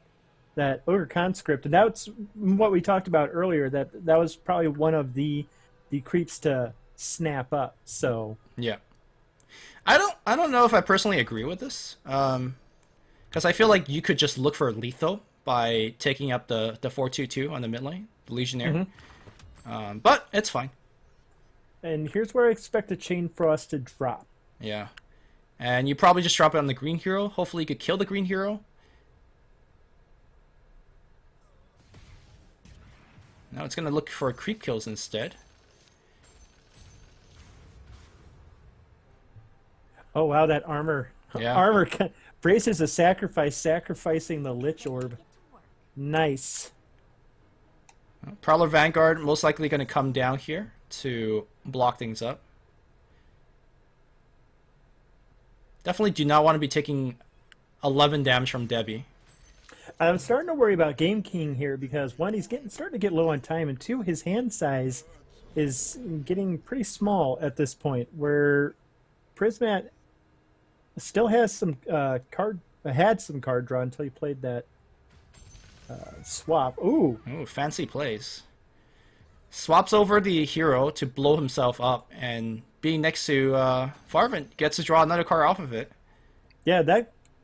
[SPEAKER 2] Ogre Conscript, and that's what we talked about earlier. That was probably one of the creeps to snap up. So
[SPEAKER 1] yeah, I don't know if I personally agree with this, because I feel like you could just look for lethal by taking up the 4/2/2 on the mid lane, the Legionnaire. Mm-hmm. But it's fine.
[SPEAKER 2] And here's where I expect the Chain Frost to drop.
[SPEAKER 1] Yeah, and you probably just drop it on the green hero. Hopefully, you could kill the green hero. Now it's going to look for creep kills instead.
[SPEAKER 2] Oh, wow, that armor.
[SPEAKER 1] Yeah.
[SPEAKER 2] Armor braces a sacrifice, sacrificing the Lich Orb. Nice.
[SPEAKER 1] Prowler Vanguard most likely going to come down here to block things up. Definitely do not want to be taking 11 damage from Debbie.
[SPEAKER 2] I'm starting to worry about GameKing here because, one, he's starting to get low on time, and two, his hand size is getting pretty small at this point, where Prismat still has some had some card draw until he played that swap. Ooh,
[SPEAKER 1] fancy plays. Swaps over the hero to blow himself up, and being next to Farvin gets to draw another card off of it.
[SPEAKER 2] Yeah,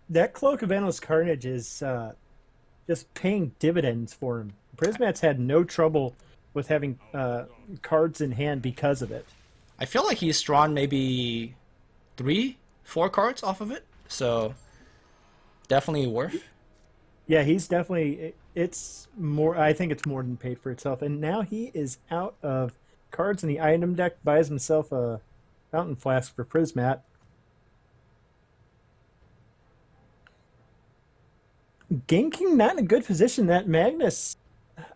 [SPEAKER 2] that Cloak of Endless Carnage is just paying dividends for him. Prismat's had no trouble with having cards in hand because of it.
[SPEAKER 1] I feel like he's drawn maybe 3-4 cards off of it, so definitely worth.
[SPEAKER 2] Yeah, he's definitely. It's more. I think it's more than paid for itself. And now he is out of cards in the item deck. Buys himself a fountain flask for Prismat. GameKing not in a good position. That Magnus,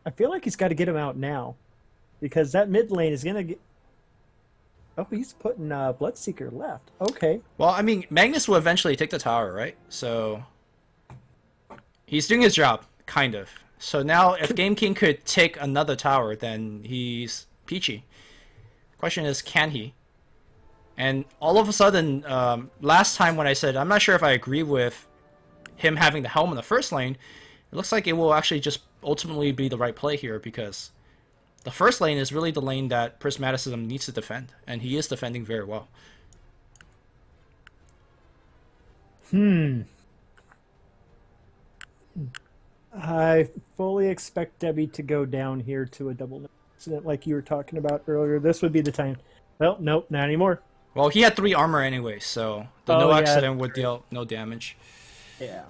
[SPEAKER 2] I feel like he's got to get him out now, because that mid lane is gonna get. Oh, he's putting Bloodseeker left. Okay.
[SPEAKER 1] Well, I mean, Magnus will eventually take the tower, right? So he's doing his job, kind of. So now, if GameKing could take another tower, then he's peachy. Question is, can he? And all of a sudden, last time when I said I'm not sure if I agree with him having the helm in the first lane, it looks like it will actually just ultimately be the right play here, because the first lane is really the lane that Prismaticism needs to defend, and he is defending very well.
[SPEAKER 2] I fully expect Debbie to go down here to a double accident like you were talking about earlier. This would be the time. Well, nope, not anymore.
[SPEAKER 1] Well, he had 3 armor anyway, so the no accident would deal no damage.
[SPEAKER 2] Yeah.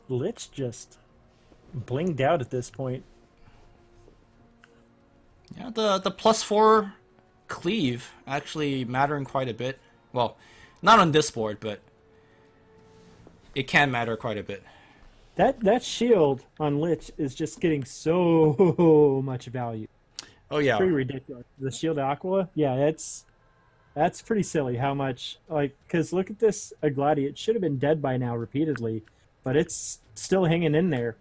[SPEAKER 2] Lich just blinged out at this point.
[SPEAKER 1] Yeah, the +4 cleave actually mattering quite a bit. Well, not on this board, but it can matter quite a bit.
[SPEAKER 2] That shield on Lich is just getting so much value.
[SPEAKER 1] Oh yeah,
[SPEAKER 2] it's pretty ridiculous. The shield Aqua, yeah, that's pretty silly. How much, like, because look at this Agladi. It should have been dead by now repeatedly, but it's still hanging in there.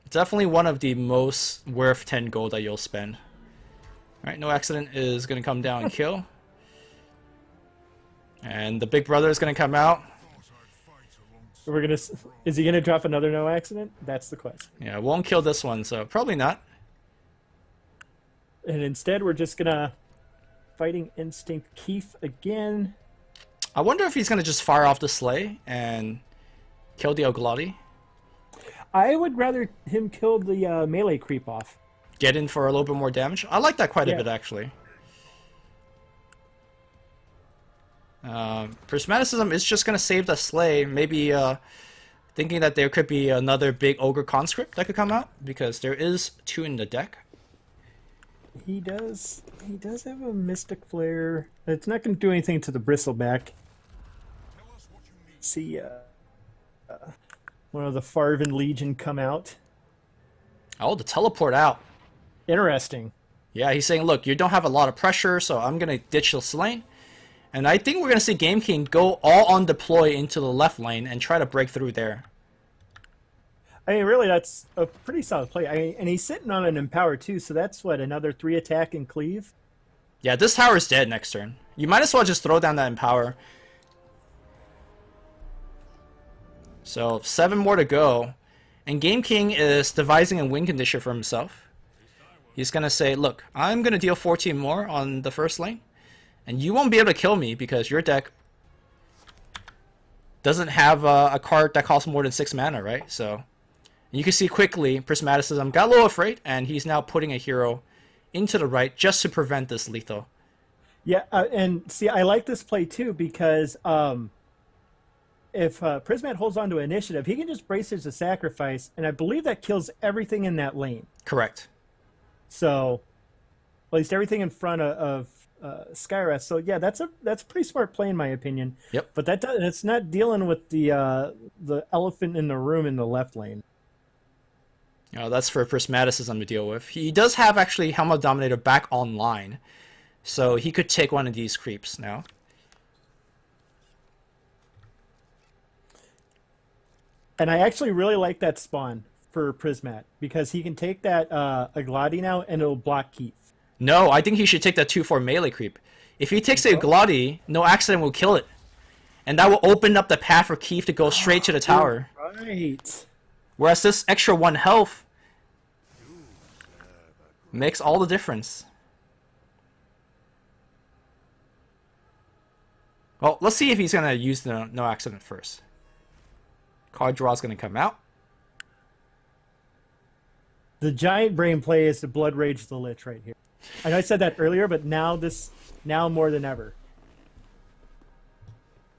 [SPEAKER 1] It's definitely one of the most worth 10 gold that you'll spend. All right, no accident is gonna come down and kill, and the big brother is gonna come out.
[SPEAKER 2] We're gonna. Is he gonna drop another no accident? That's the question.
[SPEAKER 1] Yeah, won't kill this one, so probably not.
[SPEAKER 2] And instead, we're just gonna Fighting Instinct Keith again.
[SPEAKER 1] I wonder if he's gonna just fire off the sleigh and kill the Oglati.
[SPEAKER 2] I would rather him kill the melee creep off.
[SPEAKER 1] Get in for a little bit more damage. I like that quite a bit, actually. Prismaticism is just gonna save the sleigh, maybe thinking that there could be another big ogre conscript that could come out, because there is 2 in the deck.
[SPEAKER 2] He does have a Mystic Flare. It's not going to do anything to the Bristleback. See one of the Farven Legion come out.
[SPEAKER 1] Oh, the teleport out.
[SPEAKER 2] Interesting.
[SPEAKER 1] Yeah, he's saying, look, you don't have a lot of pressure, so I'm going to ditch this lane. And I think we're going to see GameKing go all on deploy into the left lane and try to break through there.
[SPEAKER 2] I mean, really, that's a pretty solid play. I mean, and he's sitting on an Empower, too, so that's, what, another 3 attack and cleave?
[SPEAKER 1] Yeah, this tower is dead next turn. You might as well just throw down that Empower. So, 7 more to go. And GameKing is devising a win condition for himself. He's going to say, look, I'm going to deal 14 more on the first lane. And you won't be able to kill me because your deck doesn't have a card that costs more than 6 mana, right? So you can see quickly Prismaticism got a little afraid, and he's now putting a hero into the right just to prevent this lethal.
[SPEAKER 2] Yeah, and see, I like this play too because if Prismat holds on to initiative, he can just brace his sacrifice, and I believe that kills everything in that lane.
[SPEAKER 1] Correct.
[SPEAKER 2] So, at least everything in front of Skyrest. So yeah, that's a pretty smart play in my opinion.
[SPEAKER 1] Yep.
[SPEAKER 2] But it's not dealing with the elephant in the room in the left lane.
[SPEAKER 1] You know, that's for Prismaticism to deal with. He does have actually Helm Dominator back online, so he could take one of these creeps now.
[SPEAKER 2] And I actually really like that spawn for Prismat because he can take that Agladi now and it'll block Keith.
[SPEAKER 1] No, I think he should take that 2/4 melee creep. If he takes the Agladi, no accident will kill it. And that will open up the path for Keith to go straight to the tower.
[SPEAKER 2] Right.
[SPEAKER 1] Whereas this extra 1 health makes all the difference. Well, let's see if he's going to use the no accident first. Card draw is going to come out.
[SPEAKER 2] The giant brain play is the Blood Rage the Lich right here. I know I said that earlier, but now more than ever.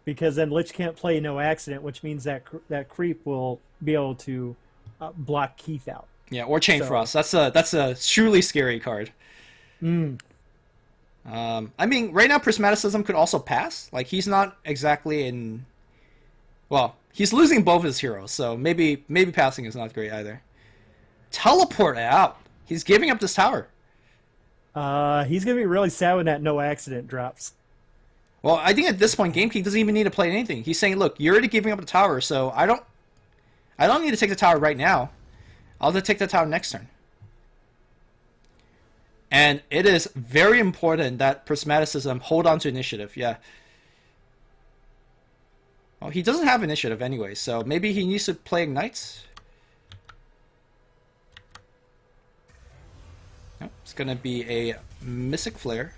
[SPEAKER 2] Because then Lich can't play no accident, which means that creep will be able to block Keith out.
[SPEAKER 1] Yeah, or Chain Frost. That's a truly scary card.
[SPEAKER 2] Mm.
[SPEAKER 1] I mean, right now Prismaticism could also pass. Like, he's not exactly in Well, he's losing both his heroes, so maybe passing is not great either. Teleport out. He's giving up this tower.
[SPEAKER 2] He's gonna be really sad when that no accident drops.
[SPEAKER 1] Well, I think at this point, GameKing doesn't even need to play anything. He's saying, look, you're already giving up the tower, so I don't need to take the tower right now. I'll just take the tower next turn. And it is very important that Prismaticism hold on to initiative. Yeah. Well, he doesn't have initiative anyway, so maybe he needs to play Ignites. No, it's going to be a Mystic Flare.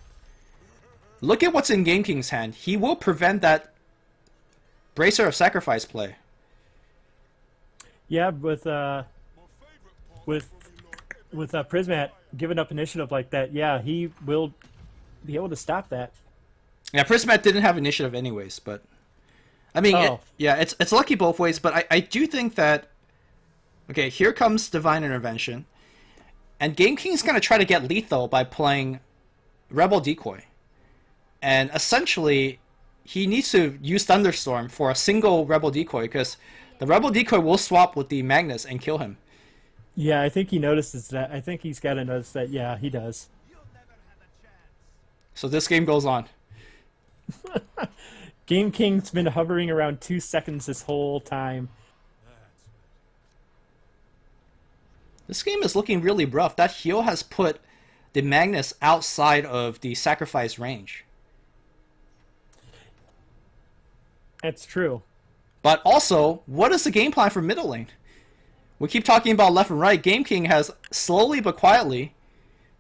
[SPEAKER 1] Look at what's in GameKing's hand. He will prevent that Bracer of Sacrifice play.
[SPEAKER 2] Yeah, with Prismat giving up initiative like that, yeah, he will be able to stop that.
[SPEAKER 1] Yeah, Prismat didn't have initiative anyways, but I mean, it's lucky both ways. But I do think that okay, here comes Divine Intervention, and GameKing's gonna try to get lethal by playing Rebel Decoy. And essentially, he needs to use Thunderstorm for a single Rebel Decoy, because the Rebel Decoy will swap with the Magnus and kill him.
[SPEAKER 2] Yeah, I think he notices that. I think he's got to notice that. Yeah, he does.
[SPEAKER 1] So this game goes on.
[SPEAKER 2] GameKing's been hovering around 2 seconds this whole time.
[SPEAKER 1] This game is looking really rough. That heal has put the Magnus outside of the sacrifice range.
[SPEAKER 2] That's true.
[SPEAKER 1] But also, what is the game plan for middle lane? We keep talking about left and right. GameKing has slowly but quietly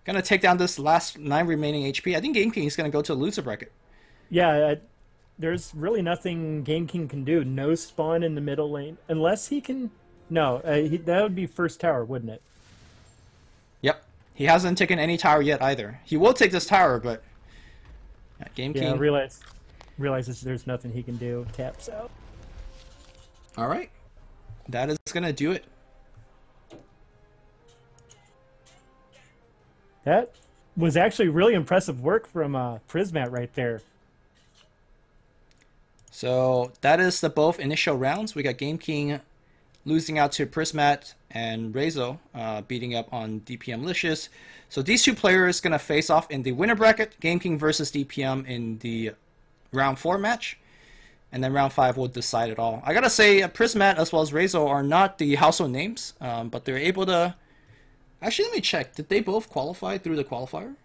[SPEAKER 1] gonna take down this last 9 remaining HP. I think GameKing is gonna go to a loser bracket.
[SPEAKER 2] Yeah, there's really nothing GameKing can do. No spawn in the middle lane. Unless he can... No, that would be first tower, wouldn't it?
[SPEAKER 1] Yep. He hasn't taken any tower yet either. He will take this tower, but... Yeah, GameKing...
[SPEAKER 2] Yeah, realizes there's nothing he can do. Taps out.
[SPEAKER 1] Alright. That is gonna do it.
[SPEAKER 2] That was actually really impressive work from Prismat right there.
[SPEAKER 1] So that is the both initial rounds. We got GameKing losing out to Prismat and Rezo beating up on DPM Licious. So these two players going to face off in the winner bracket. GameKing versus DPM in the round 4 match. And then round 5 will decide it all. I got to say, Prismat as well as Rezo are not the household names, but they're able to... Actually, let me check. Did they both qualify through the qualifier?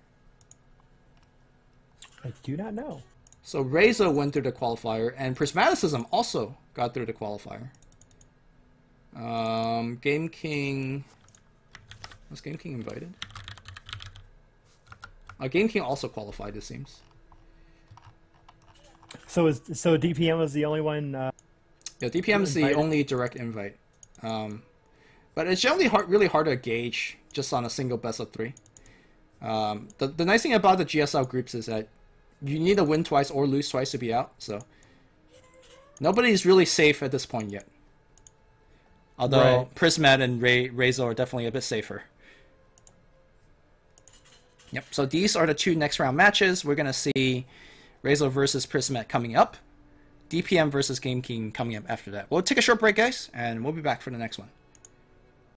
[SPEAKER 2] I do not know.
[SPEAKER 1] So Rezo went through the qualifier, and Prismaticism also got through the qualifier. GameKing... Was GameKing invited? GameKing also qualified, it seems.
[SPEAKER 2] So DPM was the only one...
[SPEAKER 1] yeah, DPM is the only direct invite. But it's generally really hard to gauge just on a single best of 3. The nice thing about the GSL groups is that you need to win twice or lose twice to be out, so nobody's really safe at this point yet. Although right. Prismat and Rezo are definitely a bit safer. Yep, so these are the 2 next round matches. We're going to see Rezo versus Prismat coming up. DPM versus GameKing coming up after that. We'll take a short break, guys, and we'll be back for the next one.